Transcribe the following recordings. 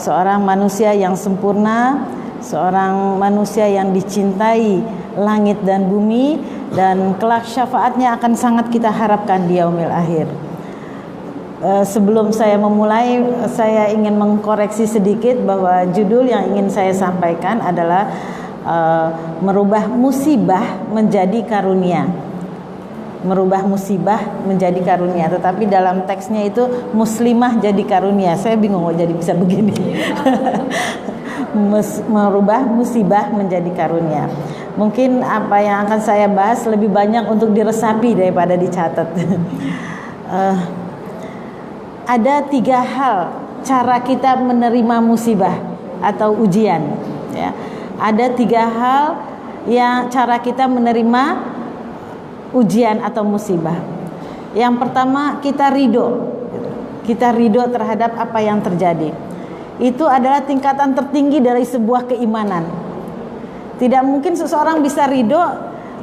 seorang manusia yang sempurna, seorang manusia yang dicintai langit dan bumi, dan kelak syafaatnya akan sangat kita harapkan di yaumil akhir. Sebelum saya memulai, saya ingin mengkoreksi sedikit bahwa judul yang ingin saya sampaikan adalah merubah musibah menjadi karunia. Merubah musibah menjadi karunia, tetapi dalam teksnya itu muslimah jadi karunia. Saya bingung kok jadi bisa begini. Merubah musibah menjadi karunia. Mungkin apa yang akan saya bahas lebih banyak untuk diresapi daripada dicatat. Ada 3 hal cara kita menerima musibah atau ujian, ya. Ada 3 hal yang cara kita menerima ujian atau musibah. Yang pertama, kita ridho. Kita ridho terhadap apa yang terjadi. Itu adalah tingkatan tertinggi dari sebuah keimanan. Tidak mungkin seseorang bisa ridho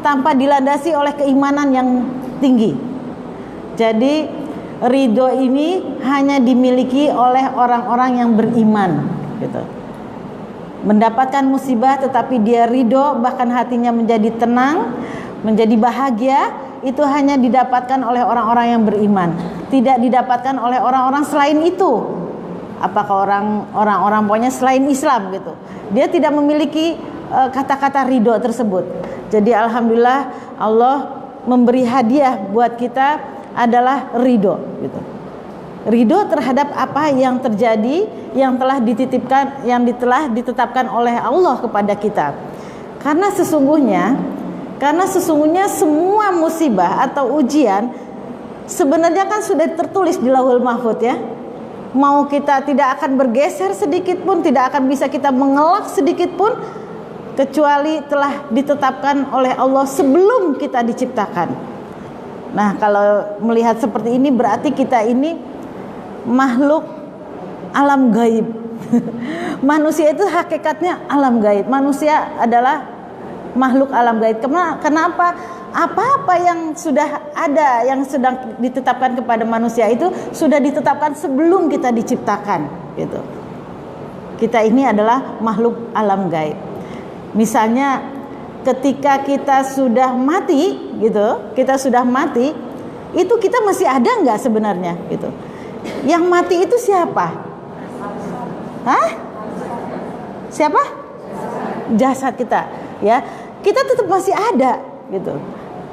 tanpa dilandasi oleh keimanan yang tinggi. Jadi ridho ini hanya dimiliki oleh orang-orang yang beriman, gitu. Mendapatkan musibah tetapi dia ridho, bahkan hatinya menjadi tenang, menjadi bahagia, itu hanya didapatkan oleh orang-orang yang beriman. Tidak didapatkan oleh orang-orang selain itu. Apakah orang-orang pokoknya selain Islam, gitu. Dia tidak memiliki kata-kata ridho tersebut. Jadi alhamdulillah Allah memberi hadiah buat kita adalah ridho, gitu. Ridho terhadap apa yang terjadi, yang telah dititipkan, yang telah ditetapkan oleh Allah kepada kita. Karena sesungguhnya semua musibah atau ujian sebenarnya kan sudah tertulis di Lauhul Mahfuz, ya. Mau kita tidak akan bergeser sedikit pun, tidak akan bisa kita mengelak sedikit pun, kecuali telah ditetapkan oleh Allah sebelum kita diciptakan. Nah, kalau melihat seperti ini berarti kita ini makhluk alam gaib. Manusia itu hakikatnya alam gaib. Manusia adalah makhluk alam gaib. Kenapa? Apa-apa yang sudah ada, yang sedang ditetapkan kepada manusia itu sudah ditetapkan sebelum kita diciptakan, gitu. Kita ini adalah makhluk alam gaib. Misalnya ketika kita sudah mati, gitu, itu kita masih ada nggak sebenarnya, gitu. Yang mati itu siapa? Hah? Siapa? Jasad kita, ya. Kita tetap masih ada, gitu.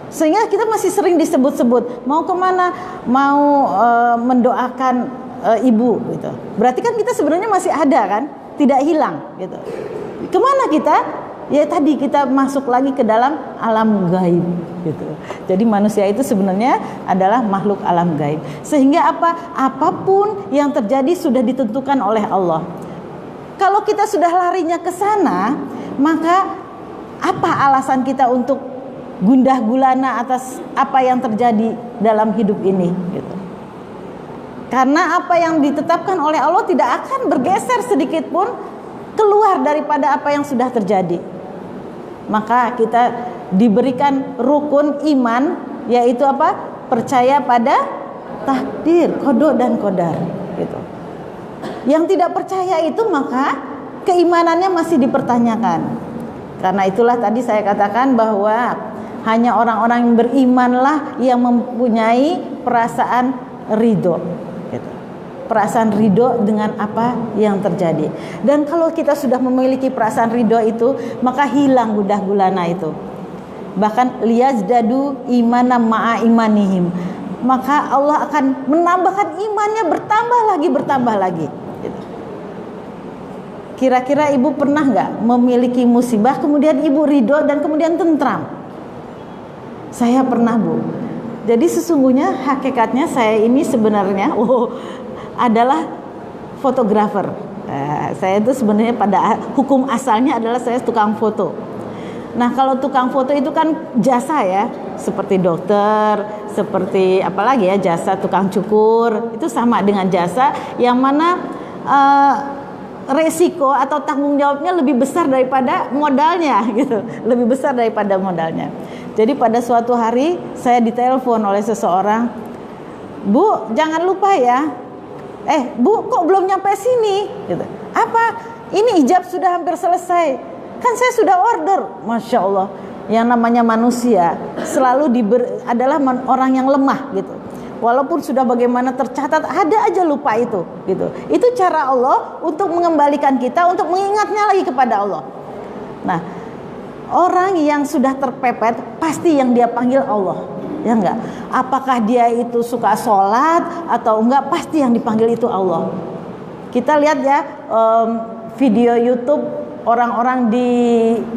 Sehingga kita masih sering disebut-sebut mau kemana, mau mendoakan ibu, gitu. Berarti kan kita sebenarnya masih ada kan, tidak hilang, gitu. Kemana kita? Ya tadi kita masuk lagi ke dalam alam gaib, gitu. Jadi manusia itu sebenarnya adalah makhluk alam gaib. Sehingga apapun yang terjadi sudah ditentukan oleh Allah. Kalau kita sudah larinya ke sana, maka apa alasan kita untuk gundah gulana atas apa yang terjadi dalam hidup ini, gitu. Karena apa yang ditetapkan oleh Allah tidak akan bergeser sedikit pun keluar daripada apa yang sudah terjadi. Maka kita diberikan rukun iman, yaitu apa? Percaya pada takdir, qada dan qadar, gitu. Yang tidak percaya itu maka keimanannya masih dipertanyakan. Karena itulah tadi saya katakan bahwa hanya orang-orang yang berimanlah yang mempunyai perasaan ridho, gitu. Perasaan ridho dengan apa yang terjadi. Dan kalau kita sudah memiliki perasaan ridho itu, maka hilang gundah gulana itu. Bahkan liyazdadu imana ma'a imanihim, maka Allah akan menambahkan imannya bertambah lagi, gitu. Kira-kira ibu pernah nggak memiliki musibah kemudian ibu ridho dan kemudian tentram? Saya pernah, Bu. Jadi sesungguhnya hakikatnya saya ini sebenarnya adalah fotografer. Saya itu sebenarnya pada hukum asalnya adalah saya tukang foto. Nah, kalau tukang foto itu kan jasa, ya, seperti dokter, seperti apalagi ya, jasa tukang cukur, itu sama dengan jasa yang mana resiko atau tanggung jawabnya lebih besar daripada modalnya, gitu. Lebih besar daripada modalnya. Jadi pada suatu hari saya ditelepon oleh seseorang, "Bu, jangan lupa ya, Bu, kok belum nyampe sini? Gitu. Apa? Ini ijab sudah hampir selesai. Kan saya sudah order. Masya Allah. Yang namanya manusia selalu adalah orang yang lemah gitu. Walaupun sudah bagaimana tercatat, ada aja lupa itu gitu. Itu cara Allah untuk mengembalikan kita, untuk mengingatnya lagi kepada Allah. Nah, orang yang sudah terpepet pasti yang dia panggil Allah, ya enggak? Apakah dia itu suka sholat atau enggak, pasti yang dipanggil itu Allah. Kita lihat ya video YouTube orang-orang di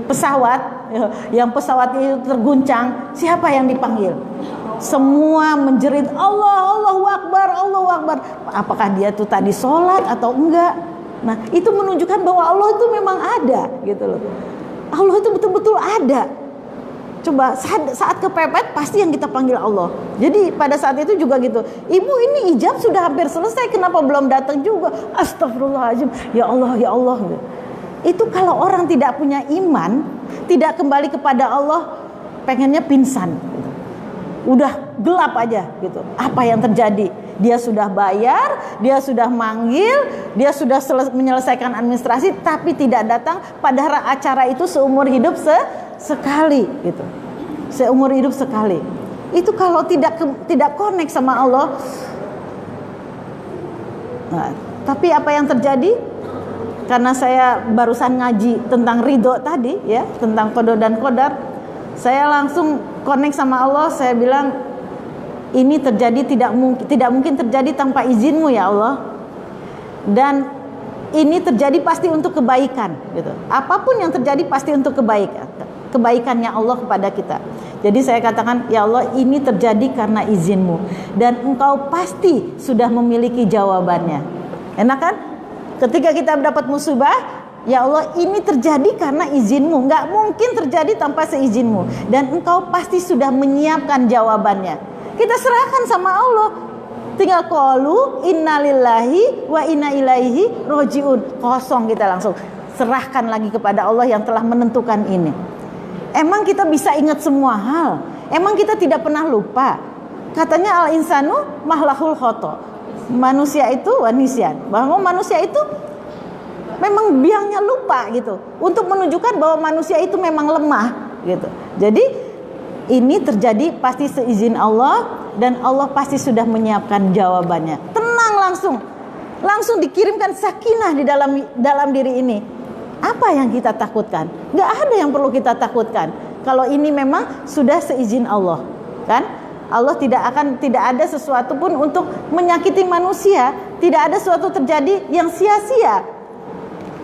pesawat, yang pesawat itu terguncang, siapa yang dipanggil? Semua menjerit Allah, Allahu Akbar, Allahu Akbar. Apakah dia tuh tadi sholat atau enggak? Nah, itu menunjukkan bahwa Allah itu memang ada gitu loh. Allah itu betul-betul ada. Coba saat kepepet pasti yang kita panggil Allah. Jadi pada saat itu juga gitu. Ibu, ini ijab sudah hampir selesai, kenapa belum datang juga? Astagfirullahaladzim. Ya Allah, ya Allah. Itu kalau orang tidak punya iman, tidak kembali kepada Allah, pengennya pingsan. Udah gelap aja gitu. Apa yang terjadi? Dia sudah bayar, dia sudah manggil, dia sudah menyelesaikan administrasi, tapi tidak datang. Padahal acara itu seumur hidup sekali gitu. Seumur hidup sekali. Itu kalau tidak connect sama Allah. Nah, tapi apa yang terjadi? Karena saya barusan ngaji tentang ridho tadi ya, tentang qada dan qadar, saya langsung connect sama Allah. Saya bilang, ini terjadi tidak mungkin terjadi tanpa izinmu ya Allah, dan ini terjadi pasti untuk kebaikan gitu. Apapun yang terjadi pasti untuk kebaikannya Allah kepada kita. Jadi saya katakan, ya Allah, ini terjadi karena izinmu, dan engkau pasti sudah memiliki jawabannya. Enak kan? Ketika kita mendapat musibah, ya Allah, ini terjadi karena izinmu, nggak mungkin terjadi tanpa seizinmu, dan engkau pasti sudah menyiapkan jawabannya. Kita serahkan sama Allah. Tinggal qalu innalillahi wa inna ilaihi rojiun. Kosong, kita langsung serahkan lagi kepada Allah yang telah menentukan ini. Emang kita bisa ingat semua hal? Emang kita tidak pernah lupa? Katanya al-insanu mahlahul khoto. Manusia itu wanisyan, bahwa manusia itu memang biangnya lupa gitu, untuk menunjukkan bahwa manusia itu memang lemah gitu. Jadi ini terjadi pasti seizin Allah, dan Allah pasti sudah menyiapkan jawabannya. Tenang, langsung dikirimkan sakinah di dalam diri ini. Apa yang kita takutkan? Gak ada yang perlu kita takutkan. Kalau ini memang sudah seizin Allah, kan? Allah tidak ada sesuatu pun untuk menyakiti manusia, tidak ada sesuatu terjadi yang sia-sia.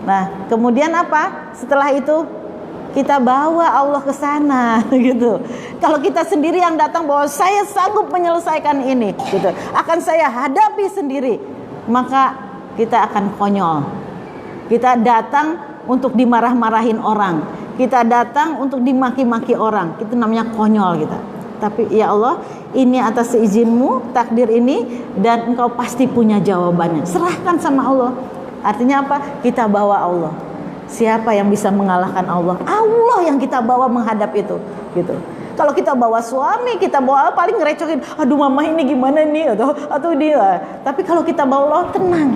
Nah, kemudian apa? Setelah itu kita bawa Allah ke sana gitu. Kalau kita sendiri yang datang bahwa saya sanggup menyelesaikan ini gitu, akan saya hadapi sendiri, maka kita akan konyol. Kita datang untuk dimarah-marahin orang, kita datang untuk dimaki-maki orang, itu namanya konyol kita. Tapi ya Allah, ini atas seizinmu takdir ini, dan engkau pasti punya jawabannya. Serahkan sama Allah. Artinya apa? Kita bawa Allah. Siapa yang bisa mengalahkan Allah? Allah yang kita bawa menghadap itu gitu. Kalau kita bawa suami, kita bawa paling ngerecokin, aduh mama ini gimana nih, atau dia. Tapi kalau kita bawa Allah, tenang.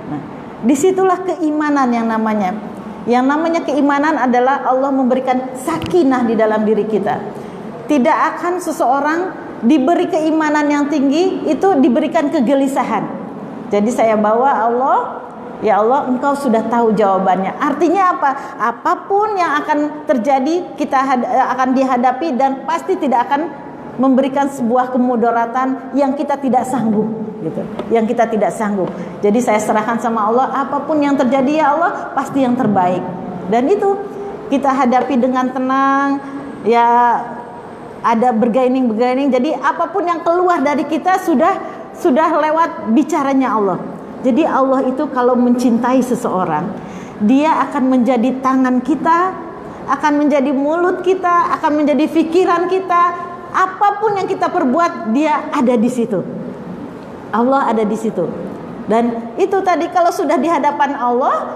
Nah, disitulah keimanan yang namanya. Yang namanya keimanan adalah Allah memberikan sakinah di dalam diri kita. Tidak akan seseorang diberi keimanan yang tinggi itu diberikan kegelisahan. Jadi saya bawa Allah, ya Allah, engkau sudah tahu jawabannya. Artinya apa? Apapun yang akan terjadi, kita akan dihadapi, dan pasti tidak akan memberikan sebuah kemudaratan yang kita tidak sanggup gitu. Yang kita tidak sanggup. Jadi saya serahkan sama Allah, apapun yang terjadi ya Allah, pasti yang terbaik. Dan itu kita hadapi dengan tenang, ya. Ada bergaining. Jadi apapun yang keluar dari kita sudah lewat bicaranya Allah. Jadi Allah itu kalau mencintai seseorang, dia akan menjadi tangan kita, akan menjadi mulut kita, akan menjadi pikiran kita. Apapun yang kita perbuat, dia ada di situ. Allah ada di situ. Dan itu tadi, kalau sudah di hadapan Allah,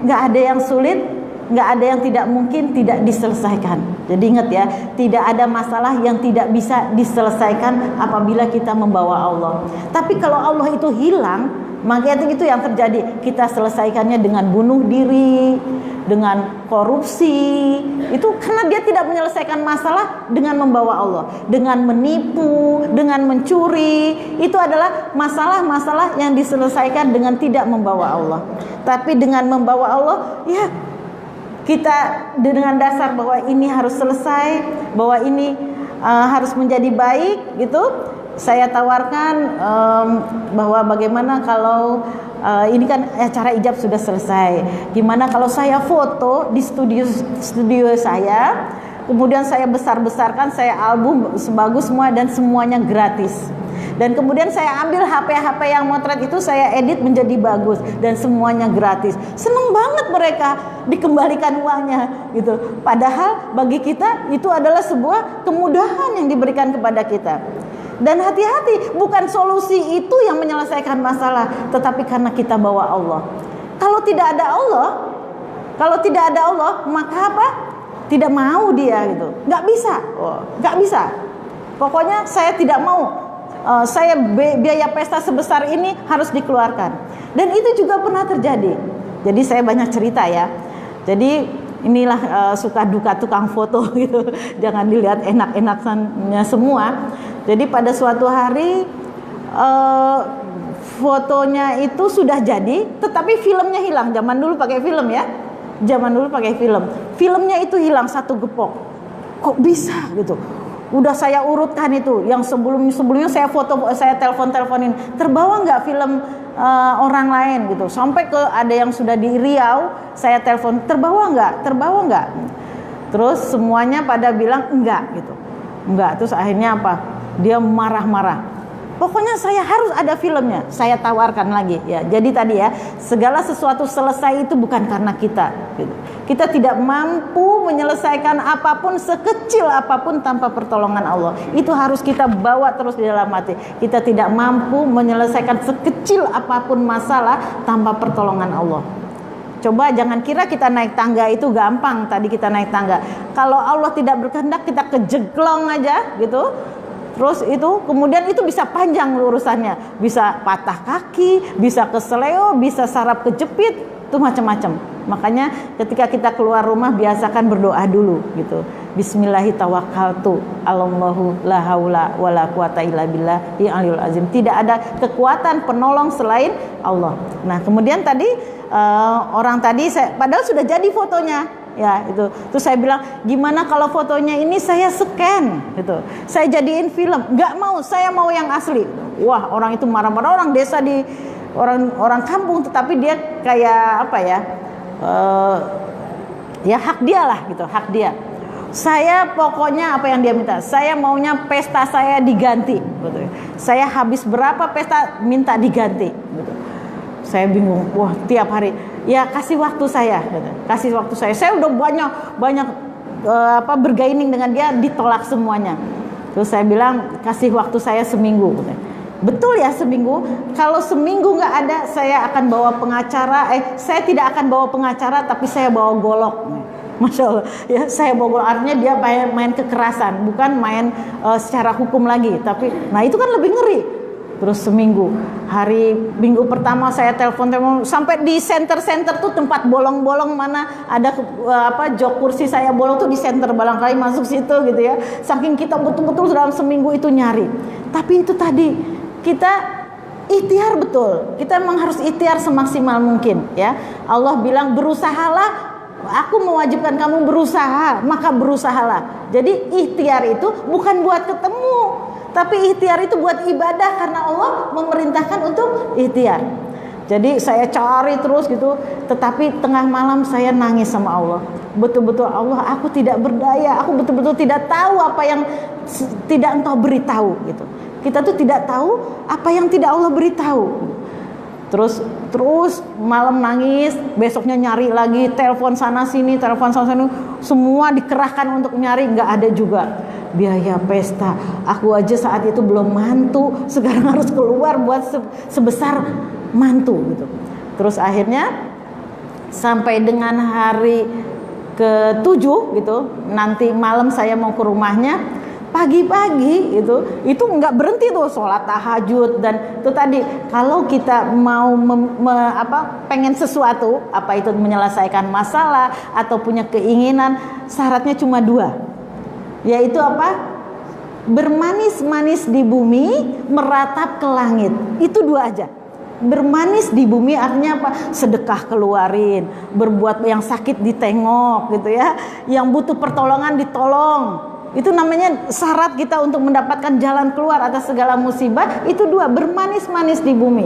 nggak ada yang sulit, nggak ada yang tidak mungkin tidak diselesaikan. Jadi ingat ya, tidak ada masalah yang tidak bisa diselesaikan apabila kita membawa Allah. Tapi kalau Allah itu hilang, maka itu yang terjadi. Kita selesaikannya dengan bunuh diri, dengan korupsi. Itu karena dia tidak menyelesaikan masalah dengan membawa Allah, dengan menipu, dengan mencuri. Itu adalah masalah-masalah yang diselesaikan dengan tidak membawa Allah. Tapi dengan membawa Allah, ya kita dengan dasar bahwa ini harus selesai, bahwa ini harus menjadi baik gitu. Saya tawarkan bahwa bagaimana kalau ini kan acara ijab sudah selesai. Gimana kalau saya foto di studio saya, kemudian saya besar-besarkan, saya album sebagus semua dan semuanya gratis. Dan kemudian saya ambil HP yang motret itu, saya edit menjadi bagus dan semuanya gratis. Seneng banget mereka, dikembalikan uangnya gitu. Padahal bagi kita itu adalah sebuah kemudahan yang diberikan kepada kita. Dan hati-hati, bukan solusi itu yang menyelesaikan masalah, tetapi karena kita bawa Allah. Kalau tidak ada Allah, maka apa? Tidak mau dia gitu. Nggak bisa. Pokoknya saya tidak mau. Saya biaya pesta sebesar ini harus dikeluarkan. Dan itu juga pernah terjadi. Jadi saya banyak cerita ya. Jadi inilah suka duka tukang foto gitu. Jangan dilihat enak-enakannya semua. Jadi pada suatu hari fotonya itu sudah jadi, tetapi filmnya hilang. Zaman dulu pakai film ya. Filmnya itu hilang satu gepok. Kok bisa gitu? Udah saya urutkan itu. Yang sebelumnya saya foto, saya teleponin. Terbawa nggak film orang lain gitu. Sampai ke ada yang sudah di Riau, saya telepon. Terbawa nggak? Terus semuanya pada bilang enggak gitu. Enggak. Terus akhirnya apa? Dia marah-marah. Pokoknya saya harus ada filmnya. Saya tawarkan lagi ya. Jadi tadi ya, segala sesuatu selesai itu bukan karena kita gitu. Kita tidak mampu menyelesaikan apapun, sekecil apapun tanpa pertolongan Allah. Itu harus kita bawa terus di dalam hati. Kita tidak mampu menyelesaikan sekecil apapun masalah tanpa pertolongan Allah. Coba jangan kira kita naik tangga itu gampang. Tadi kita naik tangga, kalau Allah tidak berkehendak kita kejeglong aja gitu. Terus itu kemudian itu bisa panjang urusannya, bisa patah kaki, bisa keseleo, bisa saraf kejepit, itu macam-macam. Makanya ketika kita keluar rumah biasakan berdoa dulu gitu. Bismillahirrahmanirrahim. Allahu la haula wala quwata illa billahil aliyul azim. Tidak ada kekuatan penolong selain Allah. Nah, kemudian tadi orang tadi padahal sudah jadi fotonya. Ya itu, terus saya bilang gimana kalau fotonya ini saya scan gitu, saya jadiin film. Nggak mau, saya mau yang asli. Wah, orang itu marah-marah, orang desa di orang kampung, tetapi dia kayak apa ya, ya hak dia lah gitu, hak dia. Saya pokoknya apa yang dia minta, saya maunya pesta saya diganti gitu. Saya habis berapa pesta minta diganti gitu. Saya bingung, wah tiap hari ya kasih waktu saya gitu. Kasih waktu saya udah banyak bergaining dengan dia, ditolak semuanya. Terus saya bilang kasih waktu saya seminggu gitu. Betul ya, seminggu. Kalau seminggu nggak ada, saya akan bawa pengacara. Saya tidak akan bawa pengacara, tapi saya bawa golok. Masya Allah ya, saya bawa golok. Artinya dia main kekerasan, bukan main secara hukum lagi. Tapi nah itu kan lebih ngeri. Terus seminggu, hari minggu pertama saya telepon sampai di center tuh tempat bolong-bolong mana ada jok kursi saya bolong tuh di center, barangkali masuk situ gitu ya. Saking kita betul-betul dalam seminggu itu nyari. Tapi itu tadi kita ikhtiar betul. Kita memang harus ikhtiar semaksimal mungkin ya. Allah bilang berusahalah, aku mewajibkan kamu berusaha, maka berusahalah. Jadi ikhtiar itu bukan buat ketemu, tapi ikhtiar itu buat ibadah karena Allah memerintahkan untuk ikhtiar. Jadi saya cari terus gitu, tetapi tengah malam saya nangis sama Allah. Betul-betul Allah, aku tidak berdaya, aku betul-betul tidak tahu apa yang tidak Engkau beritahu gitu. Kita tuh tidak tahu apa yang tidak Allah beritahu. Terus malam nangis, besoknya nyari lagi, telepon sana sini, semua dikerahkan untuk nyari, nggak ada juga. Biaya pesta, aku aja saat itu belum mantu, sekarang harus keluar buat sebesar mantu gitu. Terus akhirnya sampai dengan hari ke-7 gitu, nanti malam saya mau ke rumahnya, pagi-pagi itu nggak berhenti tuh sholat tahajud. Dan itu tadi, kalau kita mau pengen sesuatu, apa itu menyelesaikan masalah atau punya keinginan, syaratnya cuma 2, yaitu apa? Bermanis-manis di bumi, meratap ke langit. Itu 2 aja. Bermanis di bumi artinya apa? Sedekah keluarin, berbuat, yang sakit ditengok gitu ya, yang butuh pertolongan ditolong. Itu namanya syarat kita untuk mendapatkan jalan keluar atas segala musibah. Itu 2, bermanis-manis di bumi.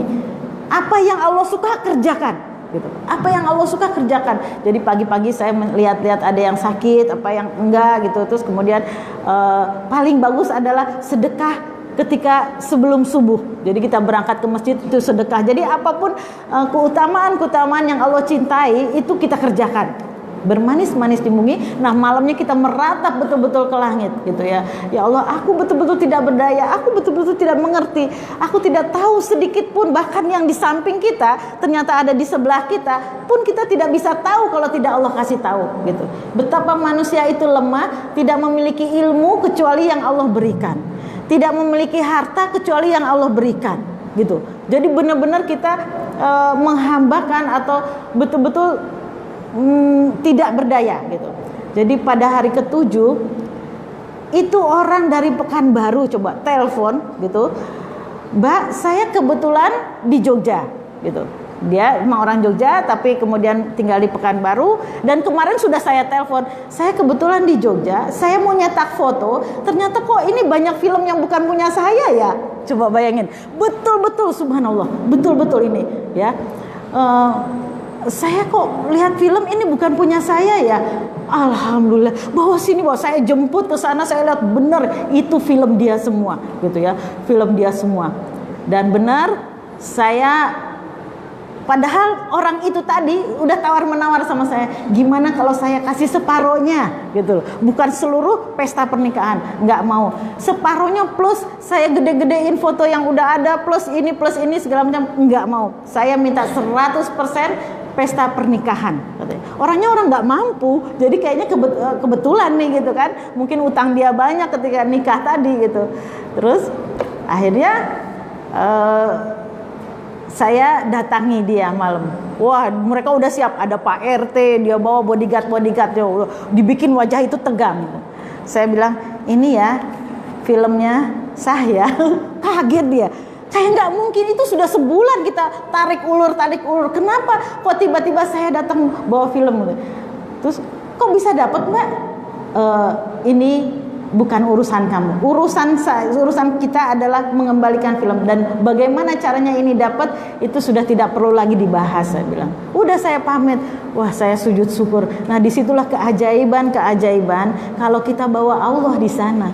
Apa yang Allah suka kerjakan gitu. Apa yang Allah suka kerjakan. Jadi pagi-pagi saya melihat-lihat ada yang sakit, apa yang enggak gitu. Terus kemudian paling bagus adalah sedekah ketika sebelum subuh. Jadi kita berangkat ke masjid itu sedekah. Jadi apapun keutamaan yang Allah cintai itu kita kerjakan. Bermanis-manis di bumi. Nah malamnya kita meratap betul-betul ke langit gitu ya. Ya Allah, aku betul-betul tidak berdaya, aku betul-betul tidak mengerti, aku tidak tahu sedikit pun, bahkan yang di samping kita ternyata ada di sebelah kita pun kita tidak bisa tahu kalau tidak Allah kasih tahu gitu. Betapa manusia itu lemah, tidak memiliki ilmu kecuali yang Allah berikan, tidak memiliki harta kecuali yang Allah berikan gitu. Jadi benar-benar kita menghambakan atau betul-betul tidak berdaya gitu. Jadi pada hari ke-7 itu orang dari Pekanbaru coba telepon gitu, Mbak saya kebetulan di Jogja gitu. Dia emang orang Jogja tapi kemudian tinggal di Pekanbaru, dan kemarin sudah saya telepon, saya kebetulan di Jogja, saya mau nyetak foto, ternyata kok ini banyak film yang bukan punya saya ya. Coba bayangin, betul-betul subhanallah, betul-betul ini ya. Saya kok lihat film ini bukan punya saya ya. Alhamdulillah, bawa sini, bawa, saya jemput ke sana, saya lihat benar itu film dia semua gitu ya, film dia semua. Dan benar, saya padahal orang itu tadi udah tawar-menawar sama saya, gimana kalau saya kasih separohnya gitu loh. Bukan seluruh pesta pernikahan, nggak mau. Separohnya plus saya gede-gedein foto yang udah ada, plus ini segala macam, nggak mau. Saya minta 100% pesta pernikahan. Orangnya orang nggak mampu, jadi kayaknya kebetulan nih gitu kan. Mungkin utang dia banyak ketika nikah tadi gitu. Terus akhirnya saya datangi dia malam. Wah, mereka udah siap, ada Pak RT, dia bawa bodyguard-bodyguardnya, dibikin wajah itu tegang. Saya bilang, ini ya filmnya saya. Kaget dia. Kayak nggak mungkin, itu sudah sebulan kita tarik ulur. Kenapa kok tiba-tiba saya datang bawa film? Terus kok bisa dapat Mbak? Ini bukan urusan kamu. Urusan kita adalah mengembalikan film, dan bagaimana caranya ini dapat itu sudah tidak perlu lagi dibahas. Saya bilang, udah saya pamit. Wah, saya sujud syukur. Nah, disitulah keajaiban kalau kita bawa Allah di sana.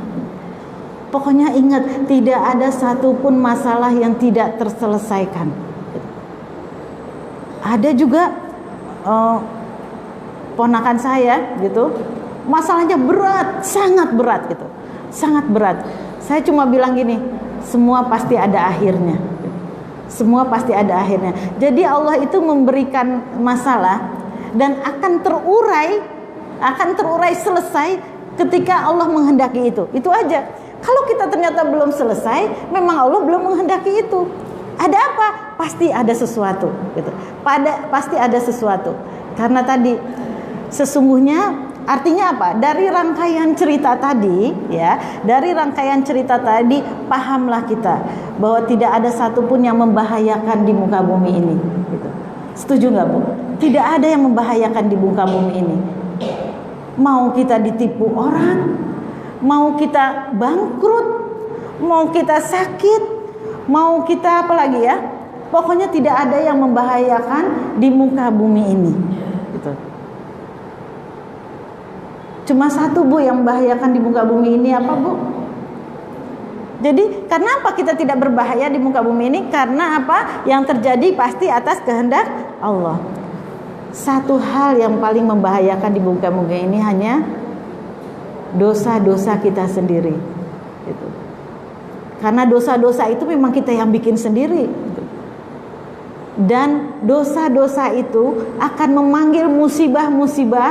Pokoknya ingat, tidak ada satupun masalah yang tidak terselesaikan. Ada juga ponakan saya gitu, masalahnya berat, sangat berat gitu, sangat berat. Saya cuma bilang gini, semua pasti ada akhirnya. Semua pasti ada akhirnya. Jadi Allah itu memberikan masalah dan akan terurai selesai ketika Allah menghendaki itu. Itu aja. Kalau kita ternyata belum selesai, memang Allah belum menghendaki itu. Ada apa? Pasti ada sesuatu gitu. Pasti ada sesuatu. Karena tadi sesungguhnya artinya apa? Dari rangkaian cerita tadi ya, dari rangkaian cerita tadi pahamlah kita bahwa tidak ada satupun yang membahayakan di muka bumi ini gitu. Setuju nggak Bu? Tidak ada yang membahayakan di muka bumi ini. Mau kita ditipu orang, mau kita bangkrut, mau kita sakit, mau kita apa lagi ya, pokoknya tidak ada yang membahayakan di muka bumi ini gitu. Cuma satu Bu yang membahayakan di muka bumi ini, apa Bu? Jadi kenapa kita tidak berbahaya di muka bumi ini? Karena apa? Yang terjadi pasti atas kehendak Allah. Satu hal yang paling membahayakan di muka bumi ini hanya dosa-dosa kita sendiri gitu. Karena dosa-dosa itu memang kita yang bikin sendiri gitu. Dan dosa-dosa itu akan memanggil musibah-musibah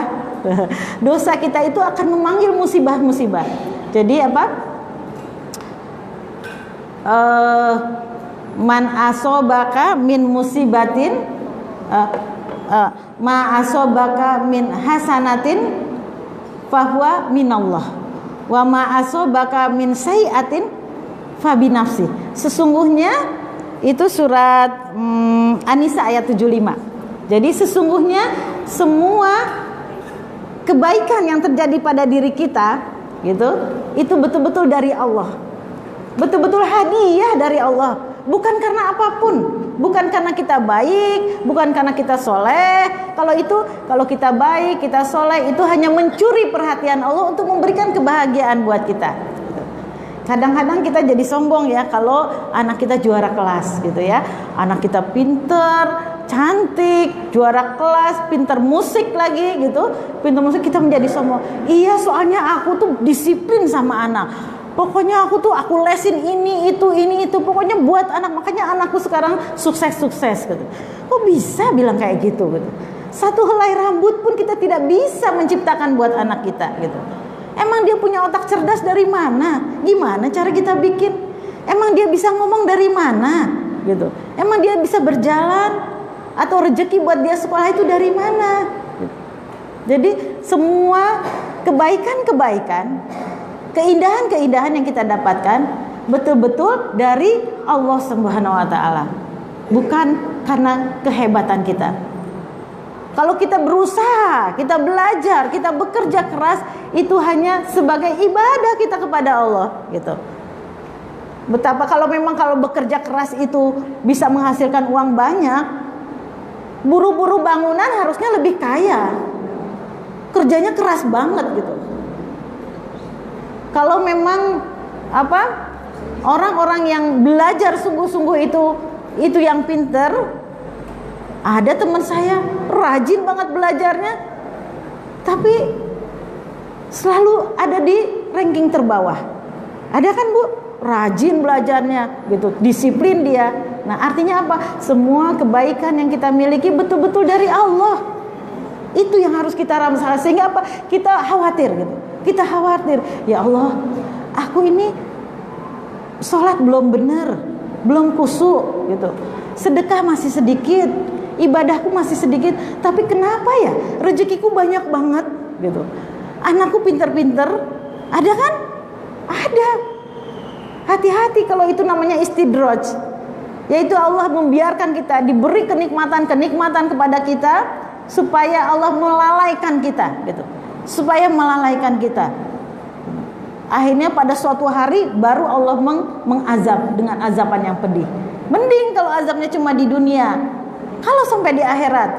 Dosa kita itu akan memanggil musibah-musibah. Jadi apa? Man asobaka min musibatin ma asobaka min hasanatin fahuwa minallah wa ma asobaka min sayiatin fabinafsi. Sesungguhnya itu surat An-Nisa ayat 75. Jadi sesungguhnya semua kebaikan yang terjadi pada diri kita gitu, itu betul-betul dari Allah. Betul-betul hadiah dari Allah. Bukan karena apapun, bukan karena kita baik, bukan karena kita soleh. Kalau kita baik, kita soleh, itu hanya mencuri perhatian Allah untuk memberikan kebahagiaan buat kita. Kadang-kadang kita jadi sombong ya kalau anak kita juara kelas gitu ya. Anak kita pinter, cantik, juara kelas, pinter musik lagi gitu. Pinter musik, kita menjadi sombong. Iya, soalnya aku tuh disiplin sama anak. Pokoknya aku lesin ini itu. Pokoknya buat anak, makanya anakku sekarang sukses gitu. Kok bisa bilang kayak gitu gitu. Satu helai rambut pun kita tidak bisa menciptakan buat anak kita gitu. Emang dia punya otak cerdas dari mana? Gimana cara kita bikin? Emang dia bisa ngomong dari mana? Gitu. Emang dia bisa berjalan? Atau rezeki buat dia sekolah itu dari mana? Gitu. Jadi semua kebaikan-kebaikan, keindahan-keindahan yang kita dapatkan betul-betul dari Allah Subhanahu wa taala. Bukan karena kehebatan kita. Kalau kita berusaha, kita belajar, kita bekerja keras, itu hanya sebagai ibadah kita kepada Allah, gitu. Betapa kalau bekerja keras itu bisa menghasilkan uang banyak, buru-buru bangunan harusnya lebih kaya. Kerjanya keras banget gitu. Kalau memang orang-orang yang belajar sungguh-sungguh itu yang pinter. Ada teman saya rajin banget belajarnya, tapi selalu ada di ranking terbawah. Ada kan Bu, rajin belajarnya gitu, disiplin dia. Nah artinya apa? Semua kebaikan yang kita miliki betul-betul dari Allah. Itu yang harus kita rasakan, sehingga apa? Kita khawatir gitu. Kita khawatir, ya Allah, aku ini sholat belum benar, belum khusyuk gitu. Sedekah masih sedikit, ibadahku masih sedikit, tapi kenapa ya rezekiku banyak banget gitu. Anakku pinter-pinter, ada kan? Ada. Hati-hati kalau itu namanya istidraj, yaitu Allah membiarkan kita diberi kenikmatan kepada kita supaya Allah melalaikan kita gitu. Supaya melalaikan kita. Akhirnya pada suatu hari baru Allah mengazab dengan azaban yang pedih. Mending kalau azabnya cuma di dunia. Kalau sampai di akhirat,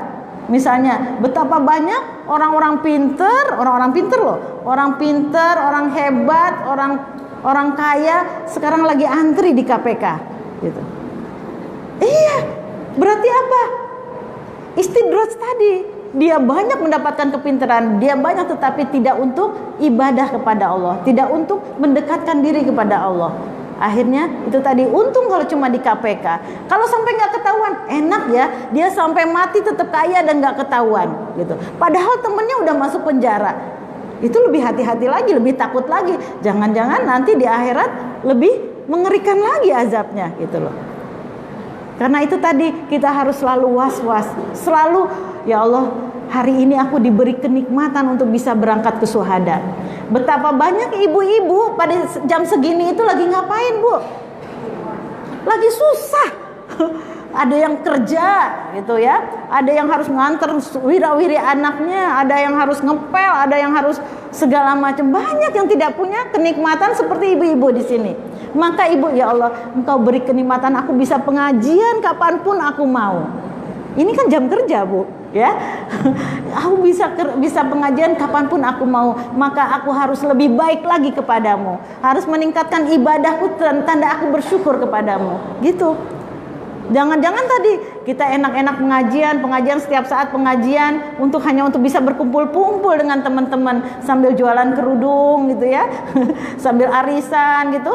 misalnya betapa banyak orang-orang pinter loh, orang pinter, orang hebat, orang kaya sekarang lagi antri di KPK, gitu. Iya, berarti apa? Istidraj tadi, dia banyak mendapatkan kepintaran, dia banyak tetapi tidak untuk ibadah kepada Allah, tidak untuk mendekatkan diri kepada Allah. Akhirnya itu tadi, untung kalau cuma di KPK. Kalau sampai nggak ketahuan, enak ya, dia sampai mati tetap kaya dan nggak ketahuan gitu. Padahal temennya udah masuk penjara. Itu lebih hati-hati lagi, lebih takut lagi. Jangan-jangan nanti di akhirat lebih mengerikan lagi azabnya gitu loh. Karena itu tadi kita harus selalu was-was, selalu ya Allah, hari ini aku diberi kenikmatan untuk bisa berangkat ke syuhada. Betapa banyak ibu-ibu pada jam segini itu lagi ngapain Bu? Lagi susah. Ada yang kerja gitu ya, ada yang harus nganter wira-wiri anaknya, ada yang harus ngepel, ada yang harus segala macam. Banyak yang tidak punya kenikmatan seperti ibu-ibu di sini. Maka ibu, ya Allah, Engkau beri kenikmatan aku bisa pengajian kapanpun aku mau. Ini kan jam kerja Bu, ya. Aku bisa pengajian kapanpun aku mau. Maka aku harus lebih baik lagi kepadamu. Harus meningkatkan ibadahku dan tanda aku bersyukur kepadamu. Gitu. Jangan-jangan tadi kita enak-enak pengajian setiap saat pengajian hanya untuk bisa berkumpul-kumpul dengan teman-teman sambil jualan kerudung gitu ya, sambil arisan gitu.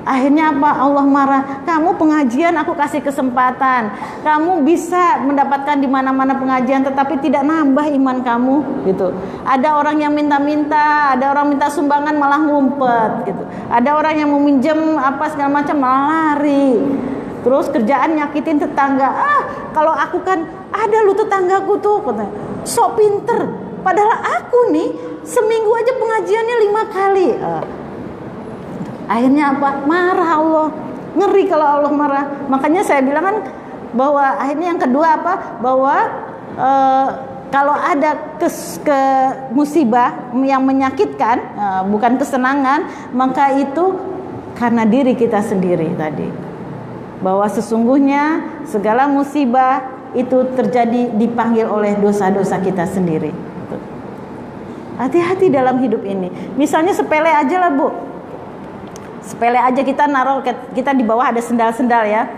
Akhirnya apa? Allah marah. Kamu pengajian aku kasih kesempatan. Kamu bisa mendapatkan di mana-mana pengajian, tetapi tidak nambah iman kamu, gitu. Ada orang yang minta-minta, ada orang minta sumbangan malah ngumpet, gitu. Ada orang yang mau minjem apa segala macam malah lari. Terus kerjaan nyakitin tetangga. Kalau aku kan ada lu tetanggaku tuh, katanya, sok pinter. Padahal aku nih seminggu aja pengajiannya 5 kali. Akhirnya apa? Marah Allah. Ngeri kalau Allah marah. Makanya saya bilang kan bahwa akhirnya yang kedua apa? Bahwa kalau ada musibah yang menyakitkan, bukan kesenangan, maka itu karena diri kita sendiri tadi. Bahwa sesungguhnya segala musibah itu terjadi dipanggil oleh dosa-dosa kita sendiri. Hati-hati dalam hidup ini. Misalnya sepele aja lah, Bu. Sepele aja, kita naruh, kita di bawah ada sendal-sendal ya.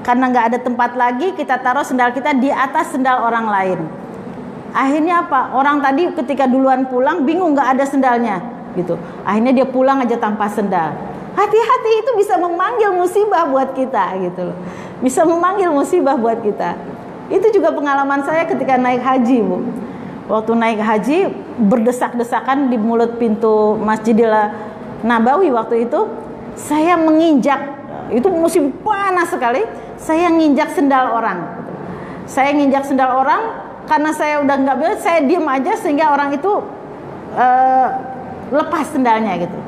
Karena nggak ada tempat lagi, kita taruh sendal kita di atas sendal orang lain. Akhirnya apa? Orang tadi ketika duluan pulang bingung nggak ada sendalnya, gitu. Akhirnya dia pulang aja tanpa sendal. Hati-hati, itu bisa memanggil musibah buat kita, gitu loh. Bisa memanggil musibah buat kita. Itu juga pengalaman saya ketika naik haji, Bu. Waktu naik haji berdesak-desakan di mulut pintu Masjidil Nabawi waktu itu, saya menginjak, itu musim panas sekali, saya nginjak sendal orang. Saya nginjak sendal orang karena saya udah nggak bisa, saya diem aja sehingga orang itu lepas sendalnya gitu.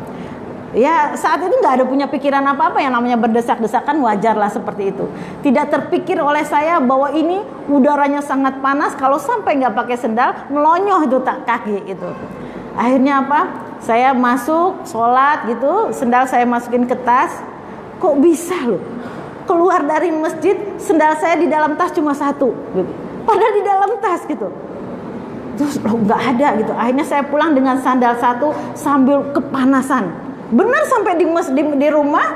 Ya saat itu nggak ada punya pikiran apa-apa, yang namanya berdesak-desakan wajarlah seperti itu. Tidak terpikir oleh saya bahwa ini udaranya sangat panas, kalau sampai nggak pakai sendal melonyoh itu kaki itu. Akhirnya apa? Saya masuk sholat gitu, sendal saya masukin ke tas. Kok bisa loh? Keluar dari masjid, sendal saya di dalam tas cuma 1 gitu. Padahal di dalam tas gitu. Terus loh nggak ada gitu. Akhirnya saya pulang dengan sandal 1 sambil kepanasan. Benar sampai di rumah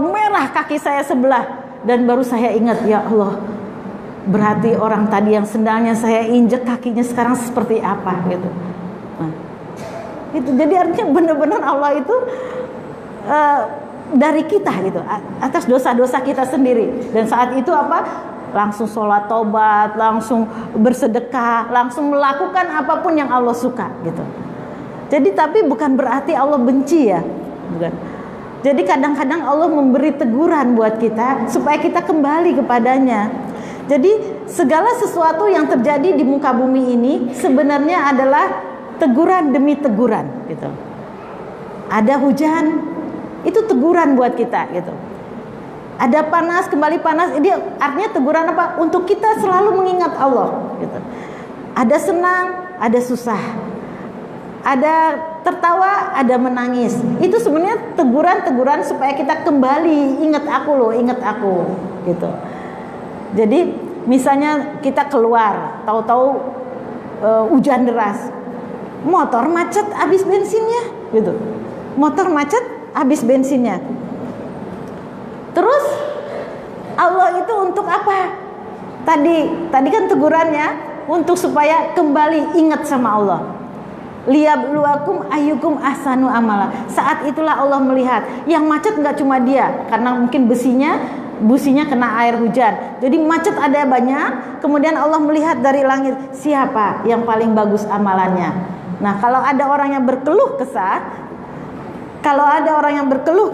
merah kaki saya sebelah, dan baru saya ingat, ya Allah, berarti orang tadi yang sendalnya saya injek kakinya sekarang seperti apa gitu. Nah, itu jadi artinya benar-benar Allah itu dari kita gitu, atas dosa-dosa kita sendiri. Dan saat itu apa? Langsung sholat taubat, langsung bersedekah, langsung melakukan apapun yang Allah suka gitu. Jadi tapi bukan berarti Allah benci ya, bukan. Jadi kadang-kadang Allah memberi teguran buat kita supaya kita kembali kepadanya. Jadi segala sesuatu yang terjadi di muka bumi ini sebenarnya adalah teguran demi teguran gitu. Ada hujan, itu teguran buat kita gitu. Ada panas, kembali panas, ini artinya teguran apa? Untuk kita selalu mengingat Allah gitu. Ada senang, ada susah. Ada tertawa, ada menangis. Itu sebenarnya teguran-teguran supaya kita kembali, ingat aku loh, ingat aku gitu. Jadi misalnya kita keluar, tahu-tahu hujan deras, motor macet habis bensinnya gitu. Motor macet habis bensinnya. Terus Allah itu untuk apa? Tadi kan tegurannya untuk supaya kembali ingat sama Allah. Liyabluwakum ayyukum ahsanu amala. Saat itulah Allah melihat. Yang macet nggak cuma dia, karena mungkin businya kena air hujan. Jadi macet ada banyak. Kemudian Allah melihat dari langit, siapa yang paling bagus amalannya. Nah, kalau ada orang yang berkeluh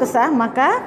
kesah, maka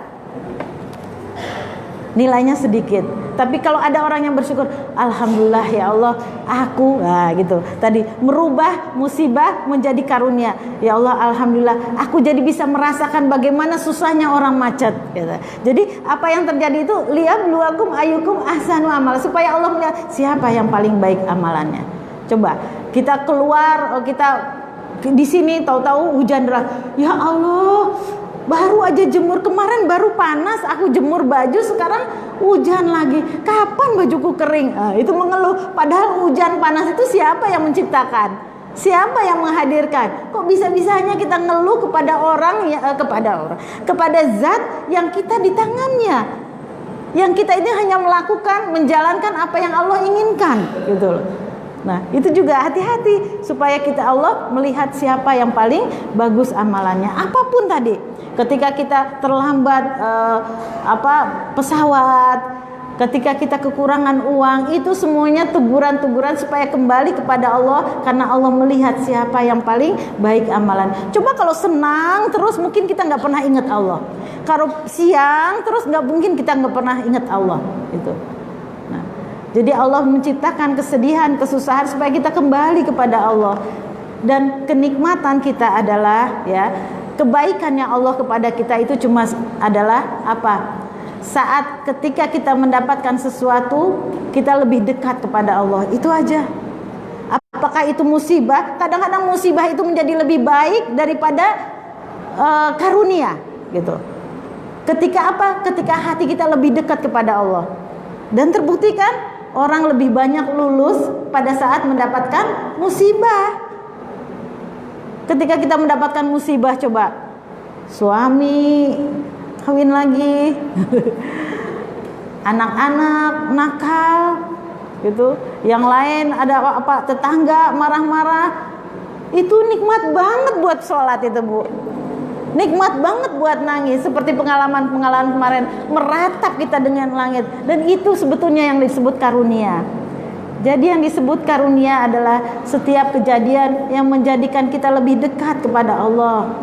nilainya sedikit. Tapi kalau ada orang yang bersyukur, alhamdulillah ya Allah, aku gitu. Tadi merubah musibah menjadi karunia. Ya Allah, alhamdulillah, aku jadi bisa merasakan bagaimana susahnya orang macet gitu. Jadi apa yang terjadi itu liyabluwakum ayyukum ahsanu amala, supaya Allah melihat siapa yang paling baik amalannya. Coba kita keluar, kita di sini tahu-tahu hujan deras. Ya Allah, baru aja jemur, kemarin baru panas, aku jemur baju, sekarang hujan lagi. Kapan bajuku kering? Itu mengeluh. Padahal hujan panas itu siapa yang menciptakan? Siapa yang menghadirkan? Kok bisa-bisanya kita ngeluh kepada orang kepada zat yang kita di tangannya. Yang kita ini hanya menjalankan apa yang Allah inginkan, gitu loh. Nah, itu juga hati-hati supaya kita Allah melihat siapa yang paling bagus amalannya. Apapun tadi, ketika kita terlambat pesawat, ketika kita kekurangan uang, itu semuanya teguran-teguran supaya kembali kepada Allah, karena Allah melihat siapa yang paling baik amalan. Coba kalau senang terus, mungkin kita nggak pernah ingat Allah. Kalau siang terus, nggak mungkin kita nggak pernah ingat Allah. Itu. Nah, jadi Allah menciptakan kesedihan, kesusahan supaya kita kembali kepada Allah. Dan kenikmatan kita adalah ya, kebaikannya Allah kepada kita itu cuma adalah apa? Saat ketika kita mendapatkan sesuatu, kita lebih dekat kepada Allah. Itu aja. Apakah itu musibah? Kadang-kadang musibah itu menjadi lebih baik daripada karunia, gitu. Ketika apa? Ketika hati kita lebih dekat kepada Allah. Dan terbukti kan, orang lebih banyak lulus pada saat mendapatkan musibah. Ketika kita mendapatkan musibah, coba suami kawin lagi, anak-anak nakal, gitu. Yang lain ada tetangga marah-marah. Itu nikmat banget buat sholat itu, Bu. Nikmat banget buat nangis. Seperti pengalaman-pengalaman kemarin, meratap kita dengan langit. Dan itu sebetulnya yang disebut karunia. Jadi yang disebut karunia adalah setiap kejadian yang menjadikan kita lebih dekat kepada Allah.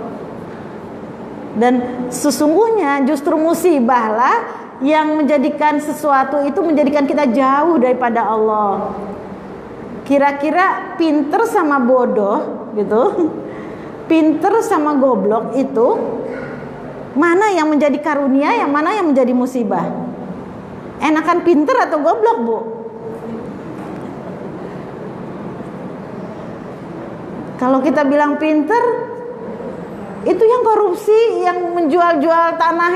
Dan sesungguhnya justru musibahlah yang menjadikan sesuatu itu menjadikan kita jauh daripada Allah. Kira-kira pinter sama bodoh, gitu, pinter sama goblok itu mana yang menjadi karunia, yang mana yang menjadi musibah? Enakan pinter atau goblok, Bu? Kalau kita bilang pinter, itu yang korupsi, yang menjual-jual tanah,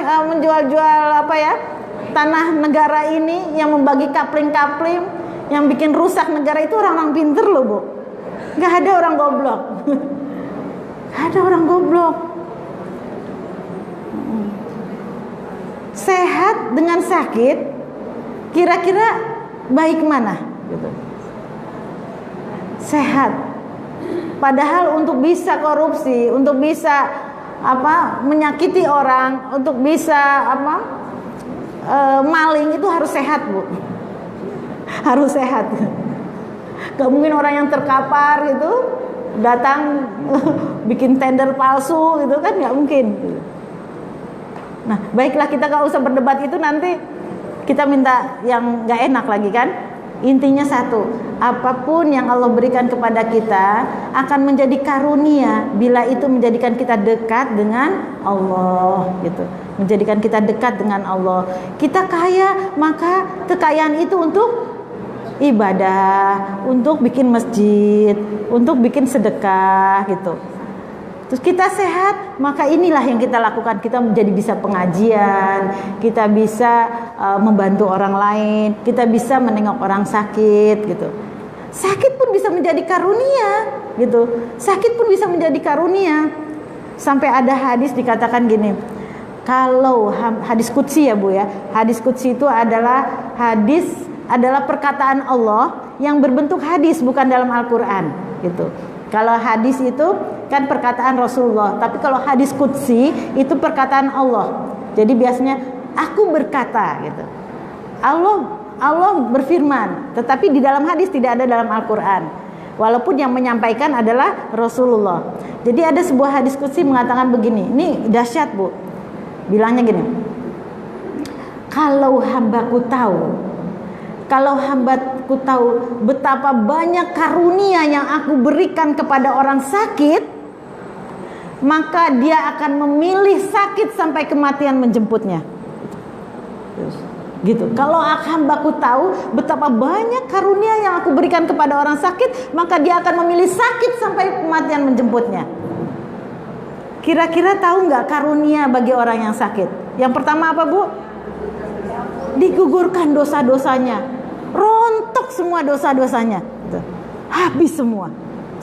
tanah negara ini, yang membagi kapling-kapling, yang bikin rusak negara, itu orang-orang pinter loh, Bu. Gak ada orang goblok. Gak ada orang goblok. Sehat dengan sakit, kira-kira baik mana? Gitu. Sehat. Padahal untuk bisa korupsi, untuk bisa menyakiti orang, untuk bisa maling, itu harus sehat, Bu. Harus sehat. Gak mungkin orang yang terkapar gitu datang bikin tender palsu, gitu kan, gak mungkin. Nah, baiklah, kita gak usah berdebat itu, nanti kita minta yang gak enak lagi kan. Intinya satu, apapun yang Allah berikan kepada kita akan menjadi karunia bila itu menjadikan kita dekat dengan Allah, gitu. Menjadikan kita dekat dengan Allah. Kita kaya, maka kekayaan itu untuk ibadah, untuk bikin masjid, untuk bikin sedekah, gitu. Terus kita sehat, maka inilah yang kita lakukan. Kita menjadi bisa pengajian, kita bisa membantu orang lain, kita bisa menengok orang sakit, gitu. Sakit pun bisa menjadi karunia, gitu. Sakit pun bisa menjadi karunia. Sampai ada hadis dikatakan gini, kalau hadis qudsi ya, Bu ya. Hadis qudsi itu adalah perkataan Allah yang berbentuk hadis, bukan dalam Al-Qur'an, gitu. Kalau hadis itu kan perkataan Rasulullah, tapi kalau hadis qudsi itu perkataan Allah. Jadi biasanya aku berkata, gitu. Allah berfirman, tetapi di dalam hadis tidak ada dalam Al-Qur'an. Walaupun yang menyampaikan adalah Rasulullah. Jadi ada sebuah hadis qudsi mengatakan begini. Ini dahsyat, Bu. Bilangnya gini. Kalau hambaku tahu betapa banyak karunia yang aku berikan kepada orang sakit, maka dia akan memilih sakit sampai kematian menjemputnya. Gitu. Kalau hambaku tahu betapa banyak karunia yang aku berikan kepada orang sakit, maka dia akan memilih sakit sampai kematian menjemputnya. Kira-kira tahu nggak karunia bagi orang yang sakit? Yang pertama apa, Bu? Digugurkan dosa-dosanya. Rontok semua dosa-dosanya, habis semua.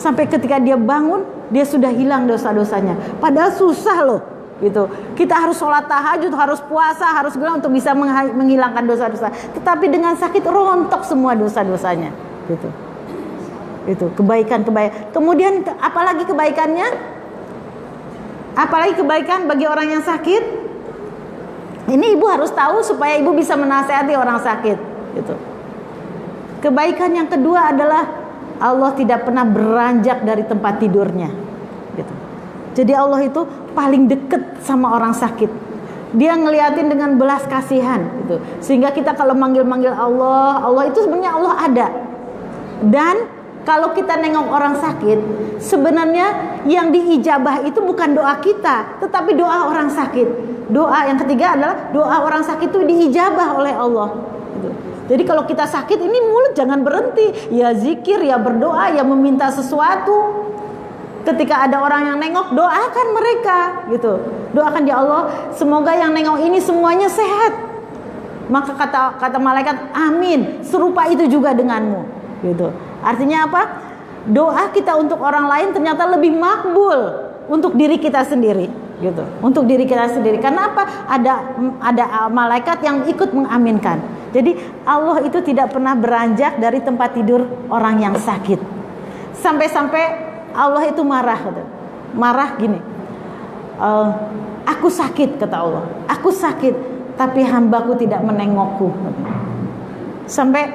Sampai ketika dia bangun, dia sudah hilang dosa-dosanya. Padahal susah loh, gitu. Kita harus sholat tahajud, harus puasa, harus gelar untuk bisa menghilangkan dosa-dosa. Tetapi dengan sakit rontok semua dosa-dosanya, gitu. Itu kebaikan-kebaikan. Kemudian apalagi kebaikannya? Apalagi kebaikan bagi orang yang sakit? Ini ibu harus tahu supaya ibu bisa menasihati orang sakit. Gitu. Kebaikan yang kedua adalah Allah tidak pernah beranjak dari tempat tidurnya. Gitu. Jadi Allah itu paling dekat sama orang sakit. Dia ngeliatin dengan belas kasihan. Gitu. Sehingga kita kalau manggil-manggil Allah, Allah itu sebenarnya Allah ada. Dan kalau kita nengok orang sakit, sebenarnya yang diijabah itu bukan doa kita, tetapi doa orang sakit. Doa yang ketiga adalah doa orang sakit itu diijabah oleh Allah. Gitu. Jadi kalau kita sakit, ini mulut jangan berhenti. Ya zikir, ya berdoa, ya meminta sesuatu. Ketika ada orang yang nengok, doakan mereka. Gitu. Doakan, ya Allah, semoga yang nengok ini semuanya sehat. Maka kata malaikat, amin. Serupa itu juga denganmu. Gitu. Artinya apa? Doa kita untuk orang lain ternyata lebih makbul untuk diri kita sendiri, gitu. Untuk diri kita sendiri. Karena apa? Ada malaikat yang ikut mengaminkan. Jadi Allah itu tidak pernah beranjak dari tempat tidur orang yang sakit. Sampai-sampai Allah itu marah, gitu. Marah gini. Aku sakit, kata Allah. Aku sakit, tapi hambaku tidak menengokku. Sampai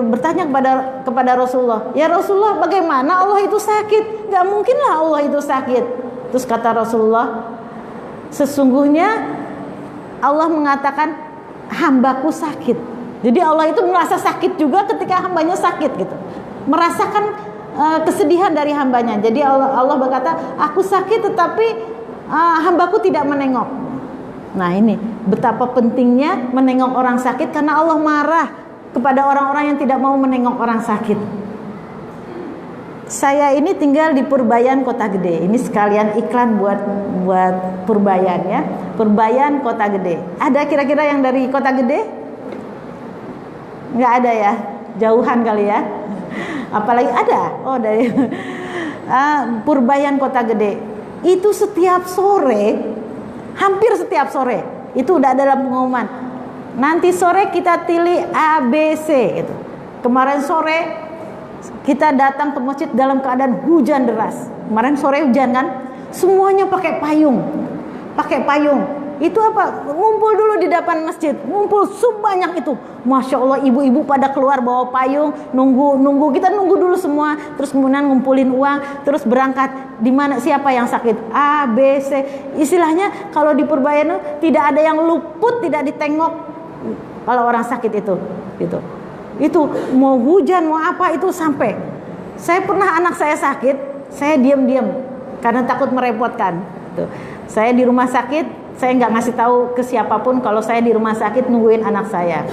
bertanya kepada Rasulullah, ya Rasulullah, bagaimana Allah itu sakit? Gak mungkinlah Allah itu sakit. Terus kata Rasulullah, sesungguhnya Allah mengatakan hambaku sakit. Jadi Allah itu merasa sakit juga ketika hambanya sakit, gitu. Merasakan kesedihan dari hambanya. Jadi Allah berkata, aku sakit tetapi hambaku tidak menengok. Nah ini betapa pentingnya menengok orang sakit, karena Allah marah kepada orang-orang yang tidak mau menengok orang sakit. Saya ini tinggal di Purbayan, Kota Gede. Ini sekalian iklan buat Purbayan, ya. Purbayan, Kota Gede. Ada kira-kira yang dari Kota Gede? Nggak ada ya? Jauhan kali ya? Apalagi ada? Oh, dari Purbayan, Kota Gede. Itu setiap sore, hampir setiap sore, itu udah ada dalam pengumuman. Nanti sore kita pilih ABC gitu. Kemarin sore kita datang ke masjid dalam keadaan hujan deras. Kemarin sore hujan kan? Semuanya pakai payung. Pakai payung. Itu apa? Ngumpul dulu di depan masjid. Ngumpul sebanyak itu. Masya Allah, ibu-ibu pada keluar bawa payung, nunggu. Kita nunggu dulu semua. Terus kemudian ngumpulin uang, terus berangkat. Di mana siapa yang sakit? A, B, C. Istilahnya kalau di Purbayan tidak ada yang luput, tidak ditengok. Kalau orang sakit itu, gitu. Itu mau hujan mau apa itu sampai. Saya pernah anak saya sakit, saya diam-diam karena takut merepotkan. Tuh. Saya di rumah sakit, saya nggak ngasih tahu ke siapapun kalau saya di rumah sakit nungguin anak saya.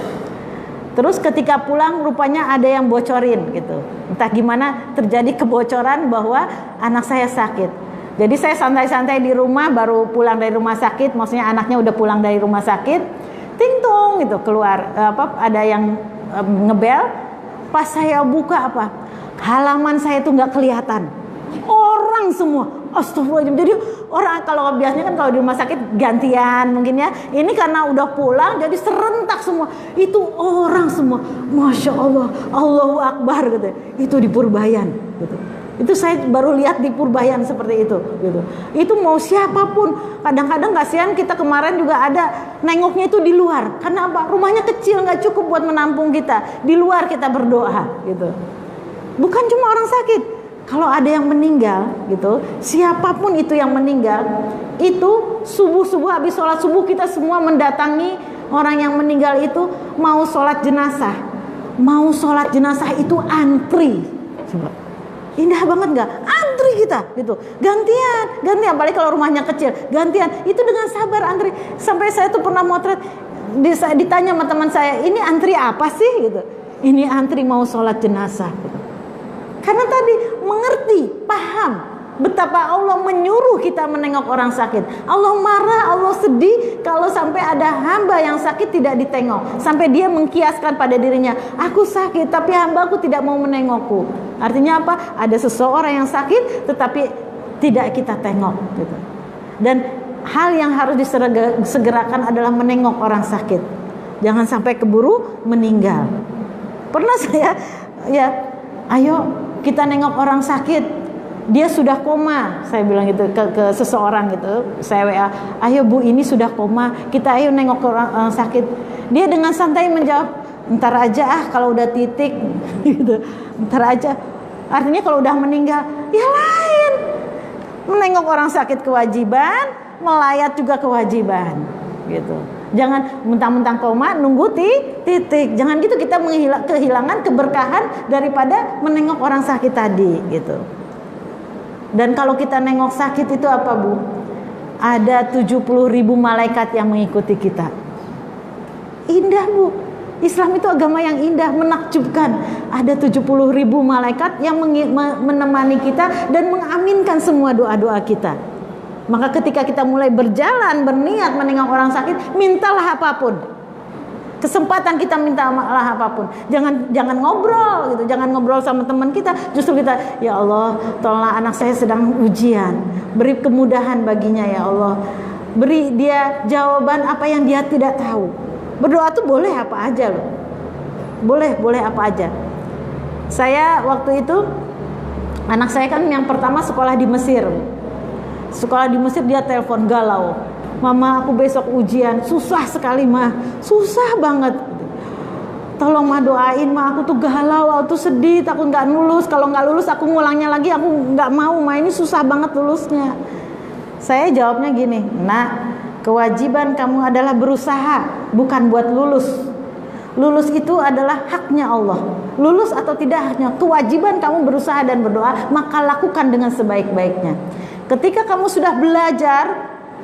Terus ketika pulang rupanya ada yang bocorin gitu. Entah gimana terjadi kebocoran bahwa anak saya sakit. Jadi saya santai-santai di rumah, baru pulang dari rumah sakit, maksudnya anaknya udah pulang dari rumah sakit. Ting tong gitu keluar, ada yang ngebel. Pas saya buka halaman saya itu nggak kelihatan, orang semua. Astagfirullahaladzim. Jadi orang kalau biasanya kan kalau di rumah sakit gantian mungkin ya, ini karena udah pulang jadi serentak semua. Itu orang semua, Masya Allah, Allahu Akbar gitu. Itu di Purbayan gitu. Itu saya baru lihat di Purbayan seperti itu gitu. Itu mau siapapun. Kadang-kadang kasihan kita kemarin juga ada nengoknya itu di luar. Karena apa? Rumahnya kecil, nggak cukup buat menampung kita. Di luar kita berdoa gitu. Bukan cuma orang sakit. Kalau ada yang meninggal gitu, siapapun itu yang meninggal, itu subuh-subuh habis sholat subuh kita semua mendatangi orang yang meninggal itu, mau sholat jenazah. Mau sholat jenazah itu antri. Coba. Indah banget nggak? Antri kita gitu, gantian. Apalagi kalau rumahnya kecil, gantian. Itu dengan sabar antri. Sampai saya tuh pernah motret, ditanya sama teman saya, ini antri apa sih gitu? Ini antri mau sholat jenazah. Gitu. Karena tadi mengerti, paham betapa Allah menyuruh kita menengok orang sakit. Allah marah, Allah sedih kalau sampai ada hamba yang sakit tidak ditengok. Sampai dia mengkiaskan pada dirinya, aku sakit tapi hambaku tidak mau menengokku. Artinya apa? Ada seseorang yang sakit tetapi tidak kita tengok gitu. Dan hal yang harus disegerakan adalah menengok orang sakit. Jangan sampai keburu meninggal. Pernah saya Ayo kita nengok orang sakit, dia sudah koma. Saya bilang gitu ke seseorang gitu, saya WA, ayo Bu, ini sudah koma, kita ayo nengok orang sakit. Dia dengan santai menjawab, ntar aja kalau udah titik gitu, ntar aja. Artinya kalau udah meninggal, ya lain. Menengok orang sakit kewajiban, melayat juga kewajiban, gitu. Jangan mentang-mentang koma nunggu titik. Jangan gitu, kita kehilangan keberkahan daripada menengok orang sakit tadi, gitu. Dan kalau kita nengok sakit itu apa, Bu? Ada 70.000 malaikat yang mengikuti kita. Indah, Bu. Islam itu agama yang indah, menakjubkan. Ada 70.000 malaikat yang menemani kita dan mengaminkan semua doa-doa kita. Maka ketika kita mulai berjalan, berniat menengok orang sakit, mintalah apapun. Kesempatan kita mintalah apapun. Jangan ngobrol gitu, jangan ngobrol sama teman kita. Justru kita, ya Allah, tolonglah anak saya sedang ujian. Beri kemudahan baginya ya Allah. Beri dia jawaban apa yang dia tidak tahu. Berdoa tuh boleh apa aja loh. Boleh apa aja. Saya waktu itu, anak saya kan yang pertama sekolah di Mesir. Sekolah di Mesir, dia telepon galau. Mama, aku besok ujian, susah sekali mah, susah banget. Tolong mah doain mah, aku tuh galau, aku tuh sedih, aku nggak lulus. Kalau nggak lulus aku ngulangnya lagi, aku nggak mau mah, ini susah banget lulusnya. Saya jawabnya gini, Nak, kewajiban kamu adalah berusaha, bukan buat lulus. Lulus itu adalah haknya Allah. Lulus atau tidak haknya, kewajiban kamu berusaha dan berdoa, maka lakukan dengan sebaik-baiknya. Ketika kamu sudah belajar,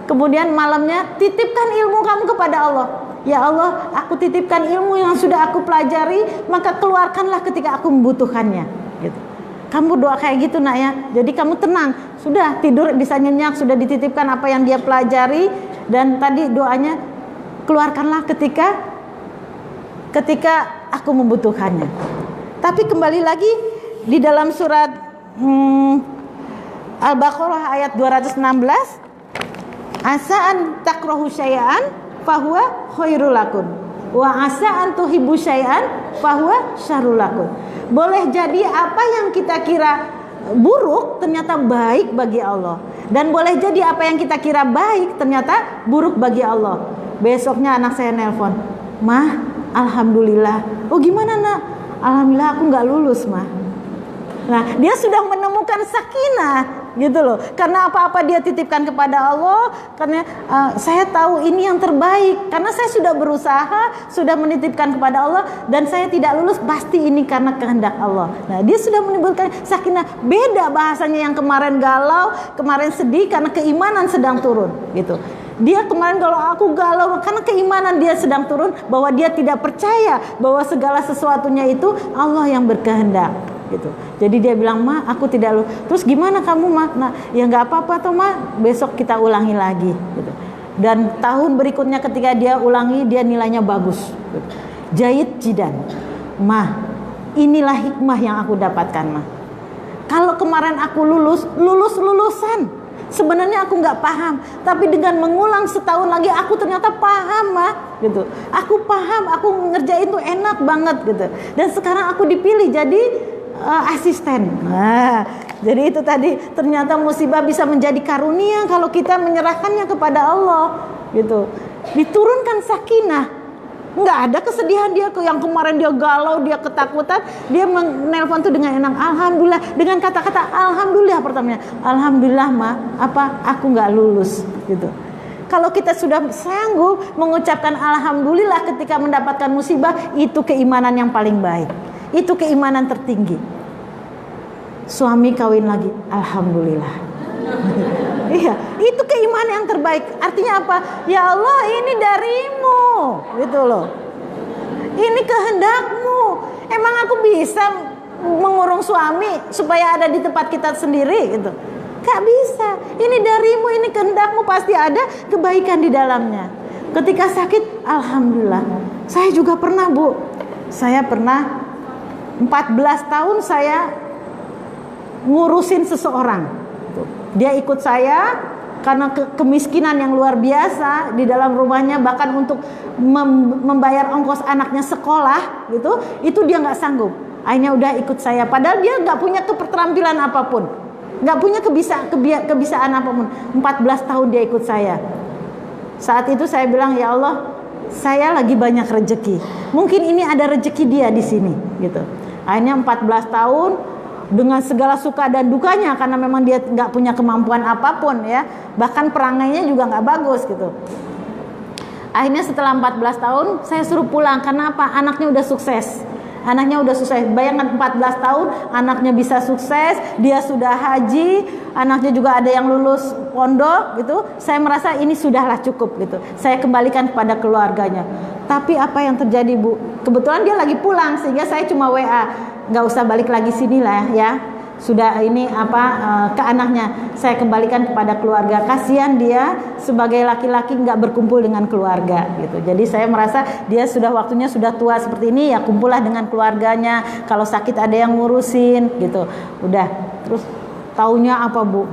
kemudian malamnya titipkan ilmu kamu kepada Allah. Ya Allah, aku titipkan ilmu yang sudah aku pelajari, maka keluarkanlah ketika aku membutuhkannya. Gitu. Kamu doa kayak gitu, Nak ya. Jadi kamu tenang, sudah tidur bisa nyenyak, sudah dititipkan apa yang dia pelajari. Dan tadi doanya, keluarkanlah ketika aku membutuhkannya. Tapi kembali lagi di dalam surat Al-Baqarah ayat 216, asa'an takrahu syai'an fahuwa khairul lakum wa asa'an tuhibbu syai'an fahuwa syarrul lakum. Boleh jadi apa yang kita kira buruk ternyata baik bagi Allah, dan boleh jadi apa yang kita kira baik ternyata buruk bagi Allah. Besoknya anak saya nelpon, Mah, alhamdulillah. Oh gimana Nak? Alhamdulillah aku nggak lulus Mah. Nah, dia sudah menemukan sakinah gitu loh. Karena apa-apa dia titipkan kepada Allah. Karena saya tahu ini yang terbaik. Karena saya sudah berusaha, sudah menitipkan kepada Allah, dan saya tidak lulus, pasti ini karena kehendak Allah. Nah, dia sudah menimbulkan sakinah. Beda bahasanya yang kemarin galau, kemarin sedih karena keimanan sedang turun gitu. Dia kemarin kalau aku galau karena keimanan dia sedang turun, bahwa dia tidak percaya bahwa segala sesuatunya itu Allah yang berkehendak gitu. Jadi dia bilang, Ma, aku tidak lulus. Terus gimana kamu, Ma? Nah, ya nggak apa-apa toh, Ma. Besok kita ulangi lagi gitu. Dan tahun berikutnya ketika dia ulangi, dia nilainya bagus gitu. Jayid jidan. Ma, inilah hikmah yang aku dapatkan, Ma. Kalau kemarin aku lulusan, sebenarnya aku nggak paham, tapi dengan mengulang setahun lagi aku ternyata paham, Ma, gitu. Aku paham, aku ngerjain tuh enak banget gitu. Dan sekarang aku dipilih jadi asisten. Nah, jadi itu tadi, ternyata musibah bisa menjadi karunia kalau kita menyerahkannya kepada Allah gitu. Diturunkan sakinah. Nggak ada kesedihan dia yang kemarin dia galau, dia ketakutan, dia menelpon tuh dengan enak, alhamdulillah, dengan kata-kata alhamdulillah pertamanya. Alhamdulillah, Ma, aku nggak lulus gitu. Kalau kita sudah sanggup mengucapkan alhamdulillah ketika mendapatkan musibah, itu keimanan yang paling baik. Itu keimanan tertinggi. Suami kawin lagi, alhamdulillah. Iya, itu keimanan yang terbaik. Artinya apa? Ya Allah, ini darimu, gitu loh. Ini kehendakmu. Emang aku bisa mengurung suami supaya ada di tempat kita sendiri, gitu? Gak bisa. Ini darimu, ini kehendakmu, pasti ada kebaikan di dalamnya. Ketika sakit, alhamdulillah. Saya juga pernah, Bu. Saya pernah 14 tahun saya ngurusin seseorang. Dia ikut saya karena kemiskinan yang luar biasa di dalam rumahnya, bahkan untuk membayar ongkos anaknya sekolah gitu, itu dia nggak sanggup. Akhirnya udah ikut saya. Padahal dia nggak punya keterampilan apapun, nggak punya kebiasaan apapun. 14 tahun dia ikut saya. Saat itu saya bilang, ya Allah, saya lagi banyak rezeki. Mungkin ini ada rezeki dia di sini, gitu. Akhirnya 14 tahun dengan segala suka dan dukanya, karena memang dia nggak punya kemampuan apapun ya, bahkan perangainya juga nggak bagus gitu. Akhirnya setelah 14 tahun saya suruh pulang. Karena apa? Anaknya udah sukses. Bayangkan 14 tahun anaknya bisa sukses, dia sudah haji, anaknya juga ada yang lulus pondok gitu. Saya merasa ini sudahlah cukup gitu. Saya kembalikan kepada keluarganya. Tapi apa yang terjadi, Bu? Kebetulan dia lagi pulang sehingga saya cuma WA, nggak usah balik lagi sini lah ya. Sudah ini ke anaknya saya kembalikan kepada keluarga. Kasihan dia sebagai laki-laki nggak berkumpul dengan keluarga gitu. Jadi saya merasa dia waktunya sudah tua seperti ini, ya kumpullah dengan keluarganya. Kalau sakit ada yang ngurusin gitu. Udah. Terus taunya apa, Bu?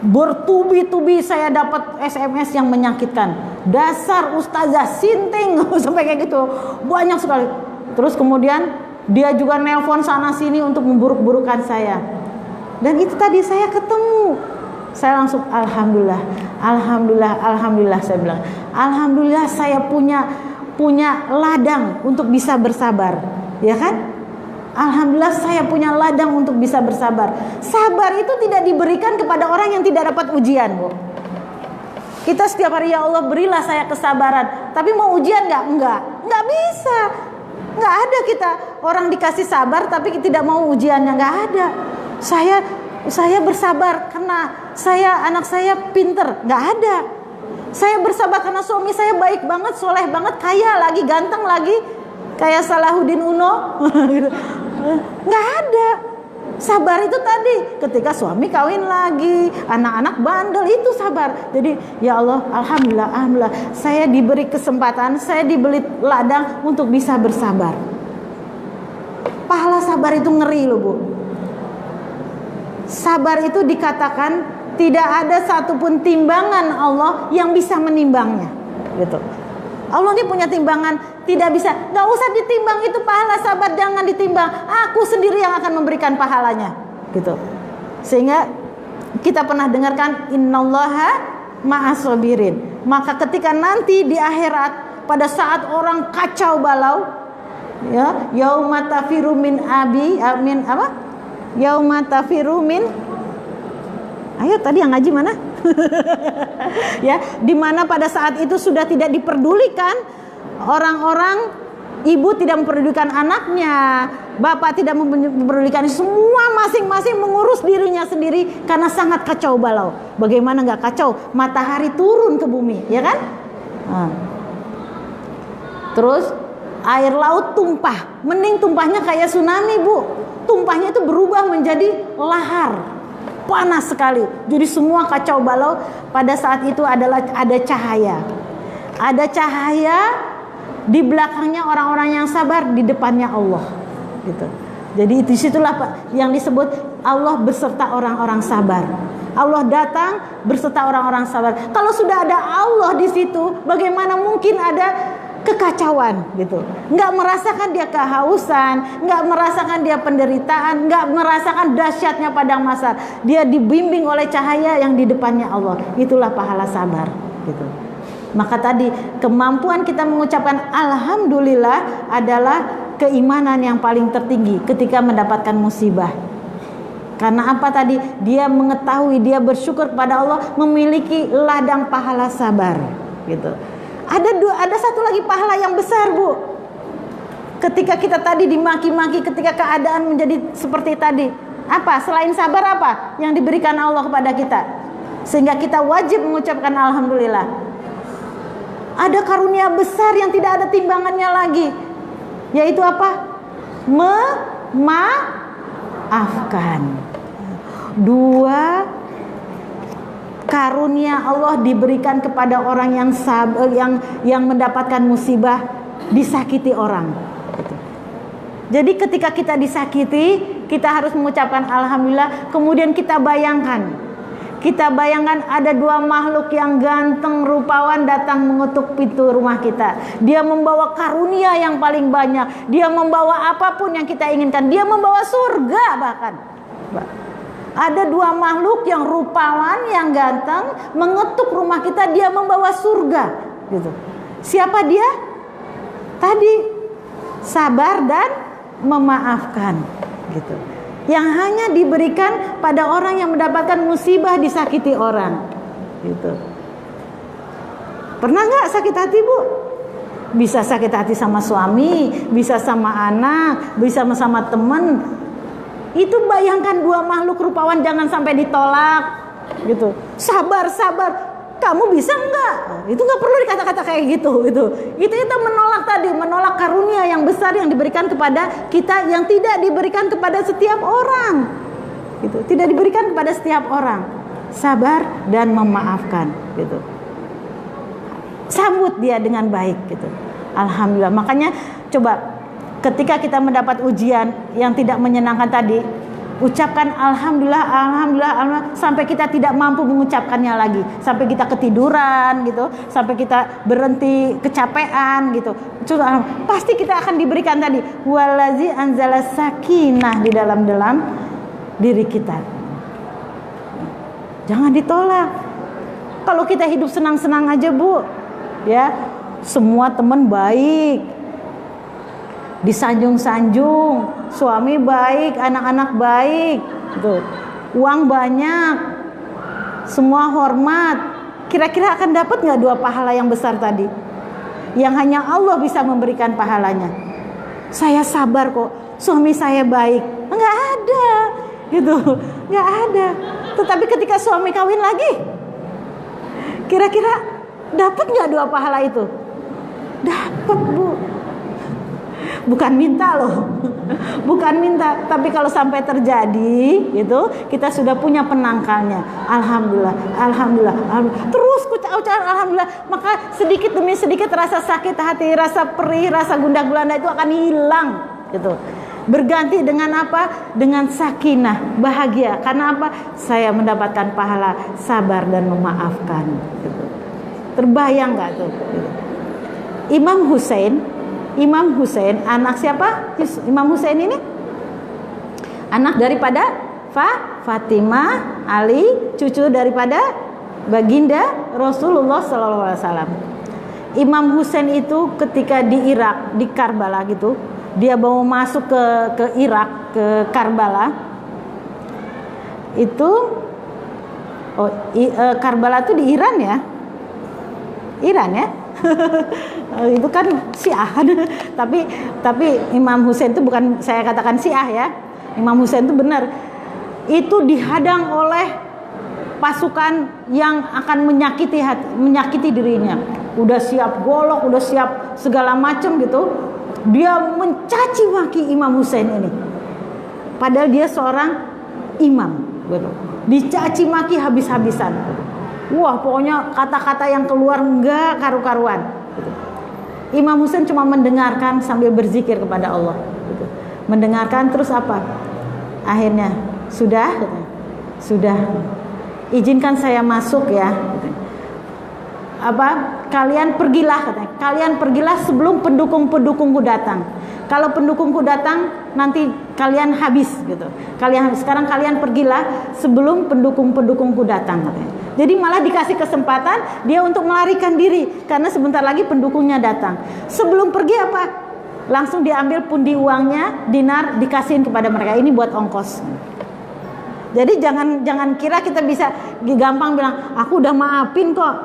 Bertubi-tubi saya dapat SMS yang menyakitkan. Dasar ustazah sinting sampai kayak gitu. Banyak sekali. Terus kemudian dia juga nelpon sana sini untuk memburuk-burukan saya. Dan itu tadi saya ketemu. Saya langsung alhamdulillah saya bilang. Alhamdulillah saya punya ladang untuk bisa bersabar. Ya kan? Alhamdulillah saya punya ladang untuk bisa bersabar. Sabar itu tidak diberikan kepada orang yang tidak dapat ujian, Bu. Kita setiap hari, ya Allah berilah saya kesabaran. Tapi mau ujian Enggak bisa. Nggak ada kita orang dikasih sabar tapi tidak mau ujiannya, nggak ada. Saya bersabar karena anak saya pinter, nggak ada. Saya bersabar karena suami saya baik banget, soleh banget, kaya lagi, ganteng lagi, kayak Salahuddin Uno. Nggak ada. Sabar itu tadi ketika suami kawin lagi, anak-anak bandel, itu sabar. Jadi ya Allah, alhamdulillah saya diberi kesempatan, saya diberi ladang untuk bisa bersabar. Pahala sabar itu ngeri loh, Bu. Sabar itu dikatakan tidak ada satupun timbangan Allah yang bisa menimbangnya, gitu. Allah ini punya timbangan, tidak bisa. Gak usah ditimbang itu pahala sabar, jangan ditimbang. Aku sendiri yang akan memberikan pahalanya, gitu. Sehingga kita pernah dengarkan innallaha ma'as sabirin. Maka ketika nanti di akhirat, pada saat orang kacau balau, ya, yauma tafiru min yauma tafiru min. Ayo tadi yang ngaji mana? Ya, dimana pada saat itu sudah tidak diperdulikan orang-orang, ibu tidak memperdulikan anaknya, bapak tidak memperdulikan, semua masing-masing mengurus dirinya sendiri karena sangat kacau balau. Bagaimana nggak kacau? Matahari turun ke bumi, ya kan? Terus air laut tumpah, mending tumpahnya kayak tsunami, Bu. Tumpahnya itu berubah menjadi lahar. Panas sekali. Jadi semua kacau balau. Pada saat itu ada cahaya. Ada cahaya di belakangnya orang-orang yang sabar, di depannya Allah. Gitu. Jadi disitulah yang disebut Allah beserta orang-orang sabar. Allah datang beserta orang-orang sabar. Kalau sudah ada Allah di situ, bagaimana mungkin ada kekacauan gitu? Nggak merasakan dia kehausan, nggak merasakan dia penderitaan, nggak merasakan dahsyatnya padang mahsyar. Dia dibimbing oleh cahaya yang di depannya Allah. Itulah pahala sabar gitu. Maka tadi kemampuan kita mengucapkan alhamdulillah adalah keimanan yang paling tertinggi ketika mendapatkan musibah. Karena apa tadi? Dia mengetahui, dia bersyukur kepada Allah, memiliki ladang pahala sabar gitu. Ada satu lagi pahala yang besar, Bu. Ketika kita tadi dimaki-maki, ketika keadaan menjadi seperti tadi, apa? Selain sabar apa yang diberikan Allah kepada kita? Sehingga kita wajib mengucapkan alhamdulillah. Ada karunia besar yang tidak ada timbangannya lagi. Yaitu apa? Memaafkan. Dua karunia Allah diberikan kepada orang yang sabar, yang mendapatkan musibah, disakiti orang. Jadi ketika kita disakiti, kita harus mengucapkan alhamdulillah. Kemudian kita bayangkan Kita bayangkan ada dua makhluk yang ganteng rupawan datang mengetuk pintu rumah kita. Dia membawa karunia yang paling banyak. Dia membawa apapun yang kita inginkan. Dia membawa surga bahkan. Ada dua makhluk yang rupawan, yang ganteng mengetuk rumah kita. Dia membawa surga gitu. Siapa dia? Tadi sabar dan memaafkan gitu. Yang hanya diberikan pada orang yang mendapatkan musibah disakiti orang gitu. Pernah nggak sakit hati, Bu? Bisa sakit hati sama suami, bisa sama anak, bisa sama teman. Itu bayangkan dua makhluk rupawan jangan sampai ditolak gitu. Sabar, kamu bisa nggak? Itu nggak perlu dikata-kata kayak gitu. Itu menolak tadi, menolak karunia yang besar yang diberikan kepada kita yang tidak diberikan kepada setiap orang. Gitu, tidak diberikan kepada setiap orang. Sabar dan memaafkan. Gitu. Sambut dia dengan baik. Gitu. Alhamdulillah. Makanya coba ketika kita mendapat ujian yang tidak menyenangkan tadi, ucapkan alhamdulillah, alhamdulillah, alhamdulillah sampai kita tidak mampu mengucapkannya lagi, sampai kita ketiduran gitu, sampai kita berhenti kecapean gitu. Pasti kita akan diberikan tadi walazi anzala sakinah di dalam diri kita. Jangan ditolak. Kalau kita hidup senang-senang aja, Bu, ya, semua teman baik, disanjung-sanjung, suami baik, anak-anak baik, gitu. Uang banyak, semua hormat. Kira-kira akan dapat nggak dua pahala yang besar tadi? Yang hanya Allah bisa memberikan pahalanya. Saya sabar kok, suami saya baik. Nggak ada, gitu, nggak ada. Tetapi ketika suami kawin lagi, kira-kira dapat nggak dua pahala itu? Dapat, Bu. Bukan minta loh, bukan minta, tapi kalau sampai terjadi gitu, kita sudah punya penangkalnya. Alhamdulillah, alhamdulillah, alhamdulillah. Terus ucapkan alhamdulillah, maka sedikit demi sedikit rasa sakit hati, rasa perih, rasa gundah gulana itu akan hilang gitu. Berganti dengan apa? Dengan sakinah, bahagia. Karena apa? Saya mendapatkan pahala sabar dan memaafkan gitu. Terbayang nggak tuh? Gitu. Imam Husain, anak siapa? Imam Husain ini anak daripada Fatimah, Ali, cucu daripada baginda Rasulullah SAW. Imam Husain itu ketika di Irak, di Karbala gitu, dia mau masuk ke Irak, ke Karbala. Itu Karbala itu di Iran ya? Iran ya? Itu kan Syiah. tapi Imam Husain itu bukan saya katakan Syiah ya. Imam Husain itu benar. Itu dihadang oleh pasukan yang akan menyakiti dirinya. Udah siap golok, udah siap segala macam gitu. Dia mencaci maki Imam Husain ini. Padahal dia seorang imam gitu. Dicaci maki habis-habisan. Wah, pokoknya kata-kata yang keluar enggak karu-karuan gitu. Imam Husain cuma mendengarkan sambil berzikir kepada Allah gitu. Mendengarkan terus apa? Akhirnya, sudah, izinkan saya masuk ya gitu. Kalian pergilah katanya. Kalian pergilah sebelum pendukung-pendukungku datang. Kalau pendukungku datang nanti kalian habis gitu. Sekarang kalian pergilah sebelum pendukung-pendukungku datang katanya. Jadi malah dikasih kesempatan dia untuk melarikan diri karena sebentar lagi pendukungnya datang. Sebelum pergi apa? Langsung diambil pundi uangnya, dinar, dikasihin kepada mereka. Ini buat ongkos. Jadi jangan kira kita bisa gampang bilang aku udah maafin kok.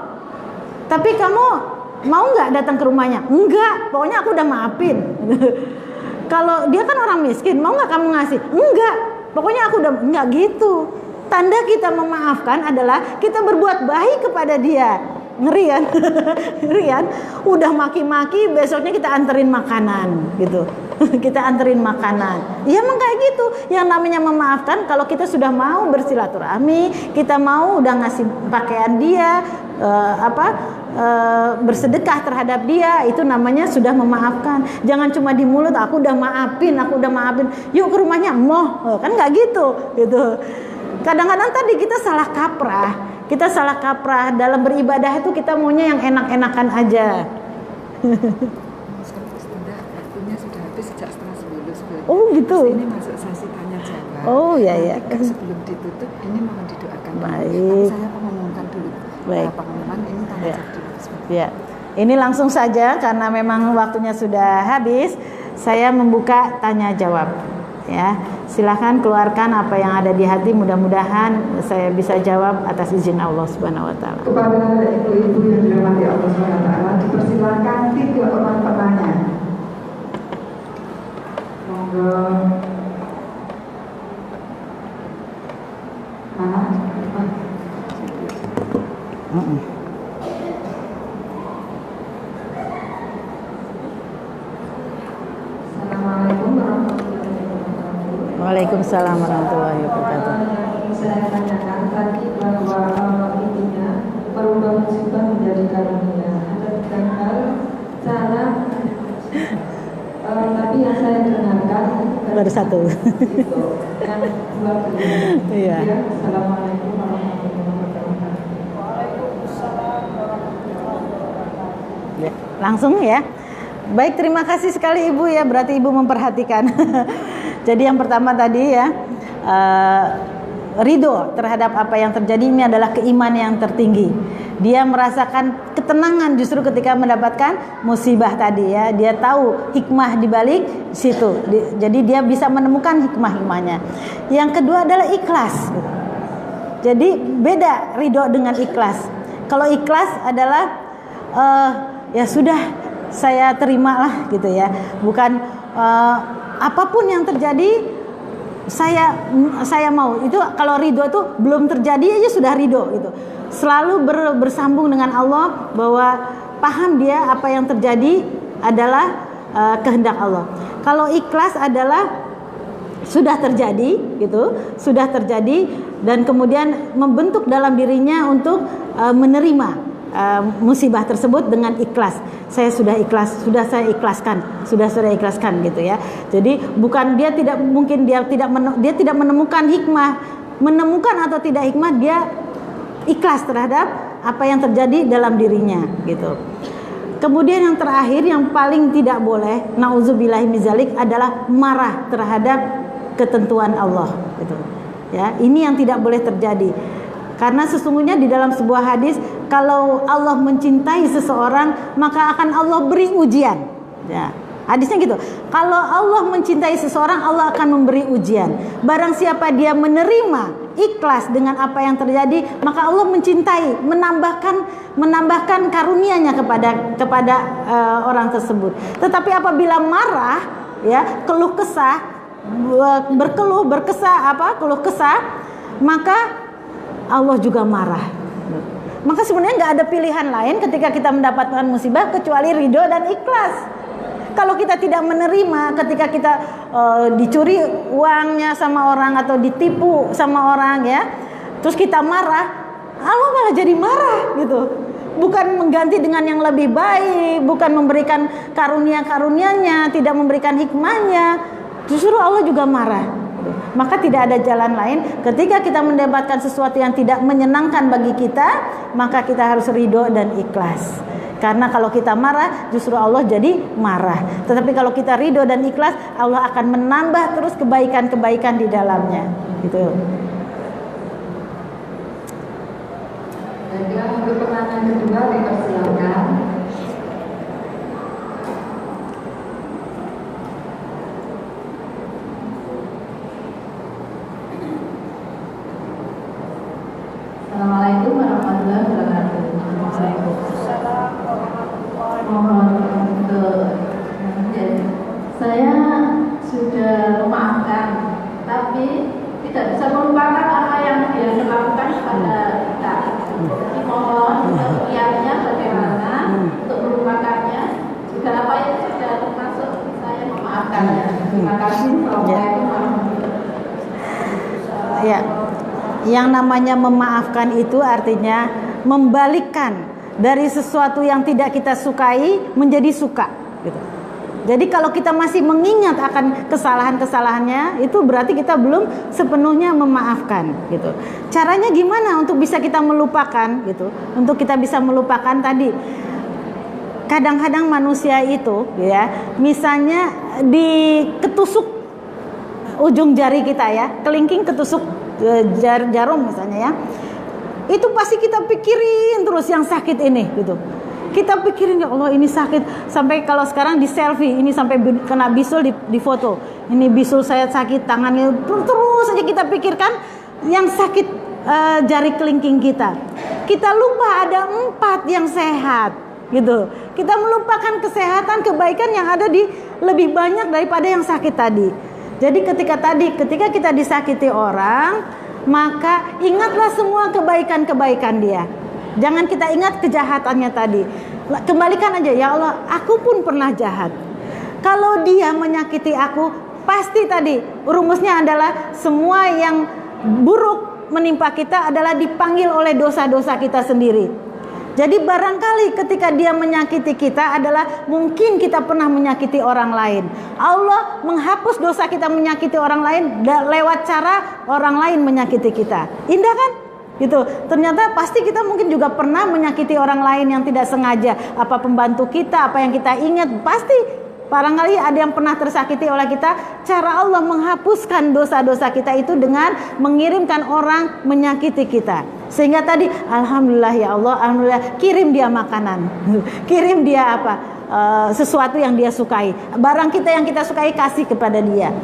Tapi kamu mau nggak datang ke rumahnya? Enggak, pokoknya aku udah maafin. Kalau dia kan orang miskin, mau nggak kamu ngasih? Enggak, pokoknya aku udah enggak gitu. Tanda kita memaafkan adalah kita berbuat baik kepada dia. Ngeri kan? Ngeri kan? Udah maki-maki, besoknya kita anterin makanan gitu. Kita anterin makanan. Ya emang kayak gitu. Yang namanya memaafkan kalau kita sudah mau bersilaturahmi, kita mau udah ngasih pakaian dia, bersedekah terhadap dia, itu namanya sudah memaafkan. Jangan cuma di mulut aku udah maafin, yuk ke rumahnya, kan nggak gitu. Kadang-kadang tadi kita salah kaprah. Kita salah kaprah dalam beribadah itu, kita maunya yang enak-enakan aja. Waktunya sudah habis sejak setengah 10. Oh gitu. Terus ini masuk sesi tanya jawab. Oh ya ya. Sebelum ditutup ini mohon didoakan. Baik. Tapi saya mengumumkan dulu. Baik. Pengumuman ini tanya jawab dulu. Ya. Ini langsung saja karena memang waktunya sudah habis. Saya membuka tanya jawab. Ya, silakan keluarkan apa yang ada di hati. Mudah-mudahan saya bisa jawab atas izin Allah Subhanahu Wa Taala. Kepada ibu-ibu yang dirahmati Allah Subhanahu Wa Taala, dipersilakan 3 orang penanya. Monggo. Mana? Assalamualaikum warahmatullahi wabarakatuh. Waalaikumsalam warahmatullahi wabarakatuh. Saya tanyakan tadi bahwa intinya merubah musibah menjadi karunia. Ada 3 hal cara, tapi yang saya dengarkan Baru 1. itu yang 2 begini. Iya. Assalamualaikum warahmatullahi wabarakatuh. Ya, langsung ya. Baik, terima kasih sekali Ibu ya, berarti Ibu memperhatikan. Jadi yang pertama tadi ya, ridho terhadap apa yang terjadi ini adalah keimanan yang tertinggi. Dia merasakan ketenangan justru ketika mendapatkan musibah tadi ya. Dia tahu hikmah di balik situ. Jadi dia bisa menemukan hikmah-hikmahnya. Yang kedua adalah ikhlas. Jadi beda ridho dengan ikhlas. Kalau ikhlas adalah ya sudah, saya terimalah gitu ya. Bukan apapun yang terjadi saya mau. Itu kalau ridho itu belum terjadi aja sudah ridho gitu. Selalu bersambung dengan Allah bahwa paham dia apa yang terjadi adalah kehendak Allah. Kalau ikhlas adalah sudah terjadi gitu, sudah terjadi dan kemudian membentuk dalam dirinya untuk menerima musibah tersebut dengan ikhlas. Saya sudah ikhlas, sudah saya ikhlaskan gitu ya. Jadi bukan dia tidak mungkin dia tidak menemukan hikmah, menemukan atau tidak hikmah, dia ikhlas terhadap apa yang terjadi dalam dirinya gitu. Kemudian yang terakhir yang paling tidak boleh, nauzubillahi minzalik, adalah marah terhadap ketentuan Allah gitu. Ya, ini yang tidak boleh terjadi. Karena sesungguhnya di dalam sebuah hadis, kalau Allah mencintai seseorang, maka akan Allah beri ujian. Ya, hadisnya gitu. Kalau Allah mencintai seseorang, Allah akan memberi ujian. Barang siapa dia menerima ikhlas dengan apa yang terjadi, maka Allah mencintai, menambahkan karunia-Nya kepada orang tersebut. Tetapi apabila marah, ya, keluh kesah, keluh kesah, maka Allah juga marah. Maka sebenarnya nggak ada pilihan lain ketika kita mendapatkan musibah kecuali ridho dan ikhlas. Kalau kita tidak menerima, ketika kita dicuri uangnya sama orang atau ditipu sama orang ya, terus kita marah, Allah malah jadi marah gitu. Bukan mengganti dengan yang lebih baik, bukan memberikan karunia-karunia-Nya, tidak memberikan hikmahnya, justru Allah juga marah. Maka tidak ada jalan lain ketika kita mendapatkan sesuatu yang tidak menyenangkan bagi kita, maka kita harus ridho dan ikhlas. Karena kalau kita marah, justru Allah jadi marah. Tetapi kalau kita ridho dan ikhlas, Allah akan menambah terus kebaikan-kebaikan di dalamnya. Gitu. Baiklah, untuk pertanyaan kedua dipersilakan. Assalamualaikum warahmatullahi wabarakatuh. Waalaikumsalam warahmatullahi Mohon untuk saya sudah memaafkan, tapi tidak bisa melupakan apa yang dia lakukan kepada kita. Jadi mohon untuk niatnya bagaimana untuk melupakannya, juga apa yang sudah termasuk saya memaafkannya. Terima kasih. Assalamualaikum warahmatullahi wabarakatuh. Ya. Yang namanya memaafkan itu artinya membalikkan dari sesuatu yang tidak kita sukai menjadi suka gitu. Jadi kalau kita masih mengingat akan kesalahan-kesalahannya, itu berarti kita belum sepenuhnya memaafkan gitu. Caranya gimana untuk bisa kita melupakan gitu? Untuk kita bisa melupakan tadi, kadang-kadang manusia itu ya, misalnya diketusuk ujung jari kita ya, kelingking ketusuk jarum misalnya ya, itu pasti kita pikirin terus yang sakit ini gitu. Kita pikirin, ya Allah ini sakit. Sampai kalau sekarang di selfie, ini sampai kena bisul di foto. Ini bisul saya sakit, tangannya terus aja kita pikirkan yang sakit jari kelingking kita. Kita lupa ada 4 yang sehat gitu. Kita melupakan kesehatan, kebaikan yang ada di lebih banyak daripada yang sakit tadi. Jadi ketika kita disakiti orang, maka ingatlah semua kebaikan-kebaikan dia. Jangan kita ingat kejahatannya tadi. Kembalikan aja, ya Allah, aku pun pernah jahat. Kalau dia menyakiti aku, pasti tadi rumusnya adalah semua yang buruk menimpa kita adalah dipanggil oleh dosa-dosa kita sendiri. Jadi barangkali ketika dia menyakiti kita adalah mungkin kita pernah menyakiti orang lain. Allah menghapus dosa kita menyakiti orang lain lewat cara orang lain menyakiti kita. Indah kan? Gitu. Ternyata pasti kita mungkin juga pernah menyakiti orang lain yang tidak sengaja. Apa pembantu kita, apa yang kita ingat, pasti barangkali ada yang pernah tersakiti oleh kita. Cara Allah menghapuskan dosa-dosa kita itu dengan mengirimkan orang menyakiti kita. Sehingga tadi alhamdulillah ya Allah, alhamdulillah, kirim dia makanan. Kirim dia apa? Sesuatu yang dia sukai. Barang kita yang kita sukai kasih kepada dia.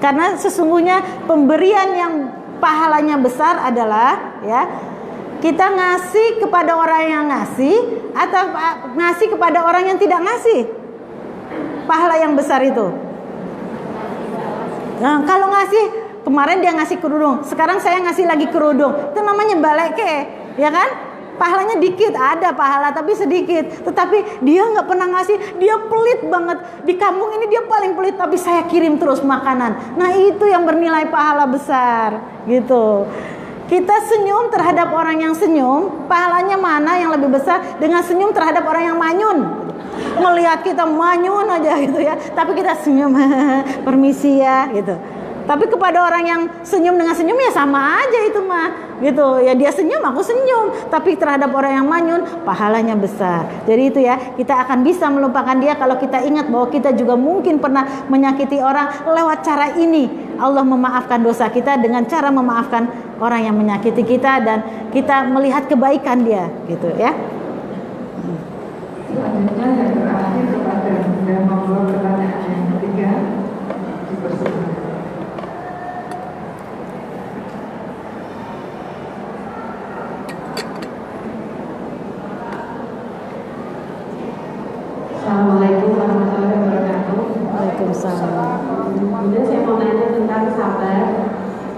Karena sesungguhnya pemberian yang pahalanya besar adalah ya, kita ngasih kepada orang yang ngasih atau ngasih kepada orang yang tidak ngasih. Pahala yang besar itu. Nah, kalau ngasih, kemarin dia ngasih kerudung, sekarang saya ngasih lagi kerudung, itu namanya baleke, ya kan? Pahalanya dikit, ada pahala tapi sedikit. Tetapi dia nggak pernah ngasih, dia pelit banget. Di kampung ini dia paling pelit, tapi saya kirim terus makanan. Nah itu yang bernilai pahala besar, gitu. Kita senyum terhadap orang yang senyum, pahalanya mana yang lebih besar dengan senyum terhadap orang yang manyun. Melihat kita manyun aja gitu ya, tapi kita senyum, permisi ya gitu. Tapi kepada orang yang senyum dengan senyum ya sama aja itu mah gitu ya, dia senyum aku senyum, tapi terhadap orang yang manyun pahalanya besar. Jadi itu ya, kita akan bisa melupakan dia kalau kita ingat bahwa kita juga mungkin pernah menyakiti orang. Lewat cara ini Allah memaafkan dosa kita dengan cara memaafkan orang yang menyakiti kita, dan kita melihat kebaikan dia gitu ya. Selanjutnya yang terakhir kepada yang membawa pertanyaan yang ketiga dipersilakan. Assalamualaikum warahmatullahi wabarakatuh. Waalaikumsalam. Kemudian saya mau nanya tentang sabar.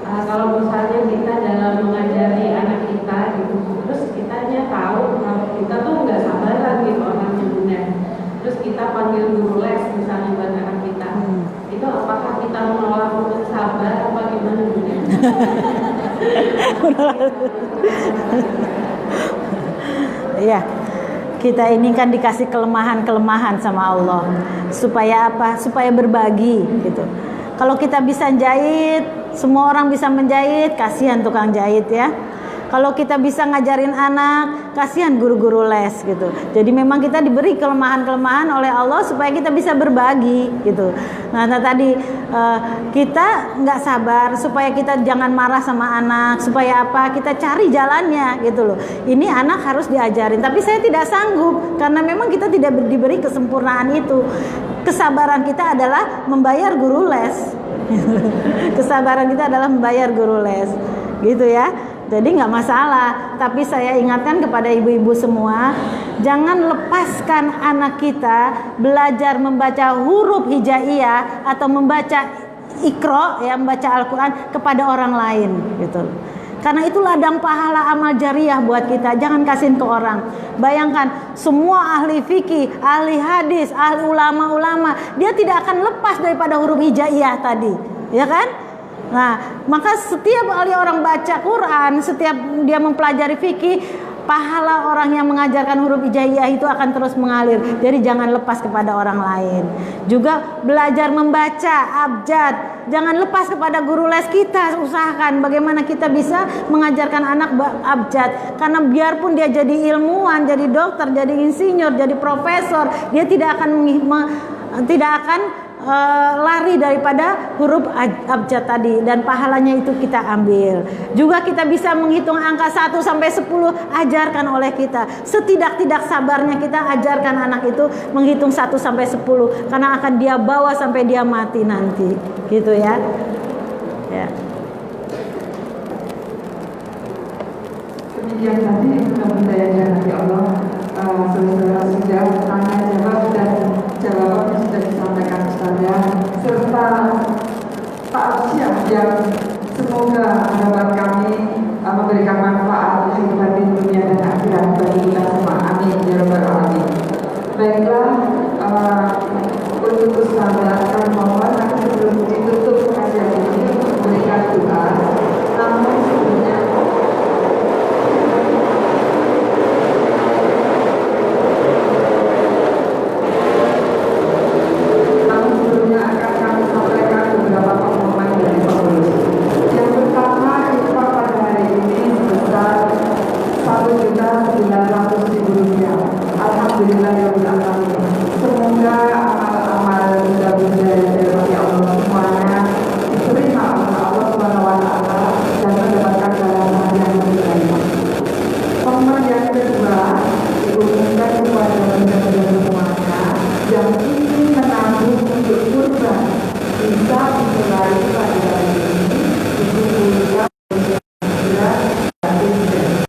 Kalau misalnya kita dalam mengajari anak kita gitu, terus kitanya tahu kalau kita tuh nggak sabaran gitu orangnya Bunda. Terus kita panggil guru les misalnya buat anak kita. Itu apakah kita menolak untuk sabar apa gimana Bunda? Iya. Kita ini kan dikasih kelemahan-kelemahan sama Allah. Supaya apa? Supaya berbagi gitu. Kalau kita bisa jahit, semua orang bisa menjahit, kasihan tukang jahit ya. Kalau kita bisa ngajarin anak, kasihan guru-guru les gitu. Jadi memang kita diberi kelemahan-kelemahan oleh Allah supaya kita bisa berbagi gitu. Nah tadi kita nggak sabar supaya kita jangan marah sama anak, supaya apa? Kita cari jalannya gitu loh. Ini anak harus diajarin, tapi saya tidak sanggup karena memang kita tidak diberi kesempurnaan itu. Kesabaran kita adalah membayar guru les. Kesabaran kita adalah membayar guru les, gitu ya. Jadi nggak masalah, tapi saya ingatkan kepada ibu-ibu semua, jangan lepaskan anak kita belajar membaca huruf hijaiyah atau membaca Iqra, ya, membaca Al-Quran kepada orang lain, gitu. Karena itu ladang pahala amal jariah buat kita. Jangan kasihin ke orang. Bayangkan semua ahli fikih, ahli hadis, ahli ulama-ulama, dia tidak akan lepas daripada huruf hijaiyah tadi, ya kan? Nah, maka setiap kali orang baca Quran, setiap dia mempelajari fikih, Pahala orang yang mengajarkan huruf hijaiyah itu akan terus mengalir. Jadi jangan lepas kepada orang lain. Juga belajar membaca abjad. Jangan lepas kepada guru les kita. Usahakan bagaimana kita bisa mengajarkan anak abjad. Karena biarpun dia jadi ilmuwan, jadi dokter, jadi insinyur, jadi profesor, dia tidak akan lari daripada huruf abjad tadi, dan pahalanya itu kita ambil. Juga kita bisa menghitung angka 1 sampai 10, ajarkan oleh kita. Setidak-tidak sabarnya kita ajarkan anak itu menghitung 1 sampai 10, karena akan dia bawa sampai dia mati nanti. Gitu ya. Ya. Demikian tadi mudah-mudahan dari Allah saudara sudah tanya jawab dan jawaban sudah disampaikan saja, serta takziah yang semoga harapan kami memberikan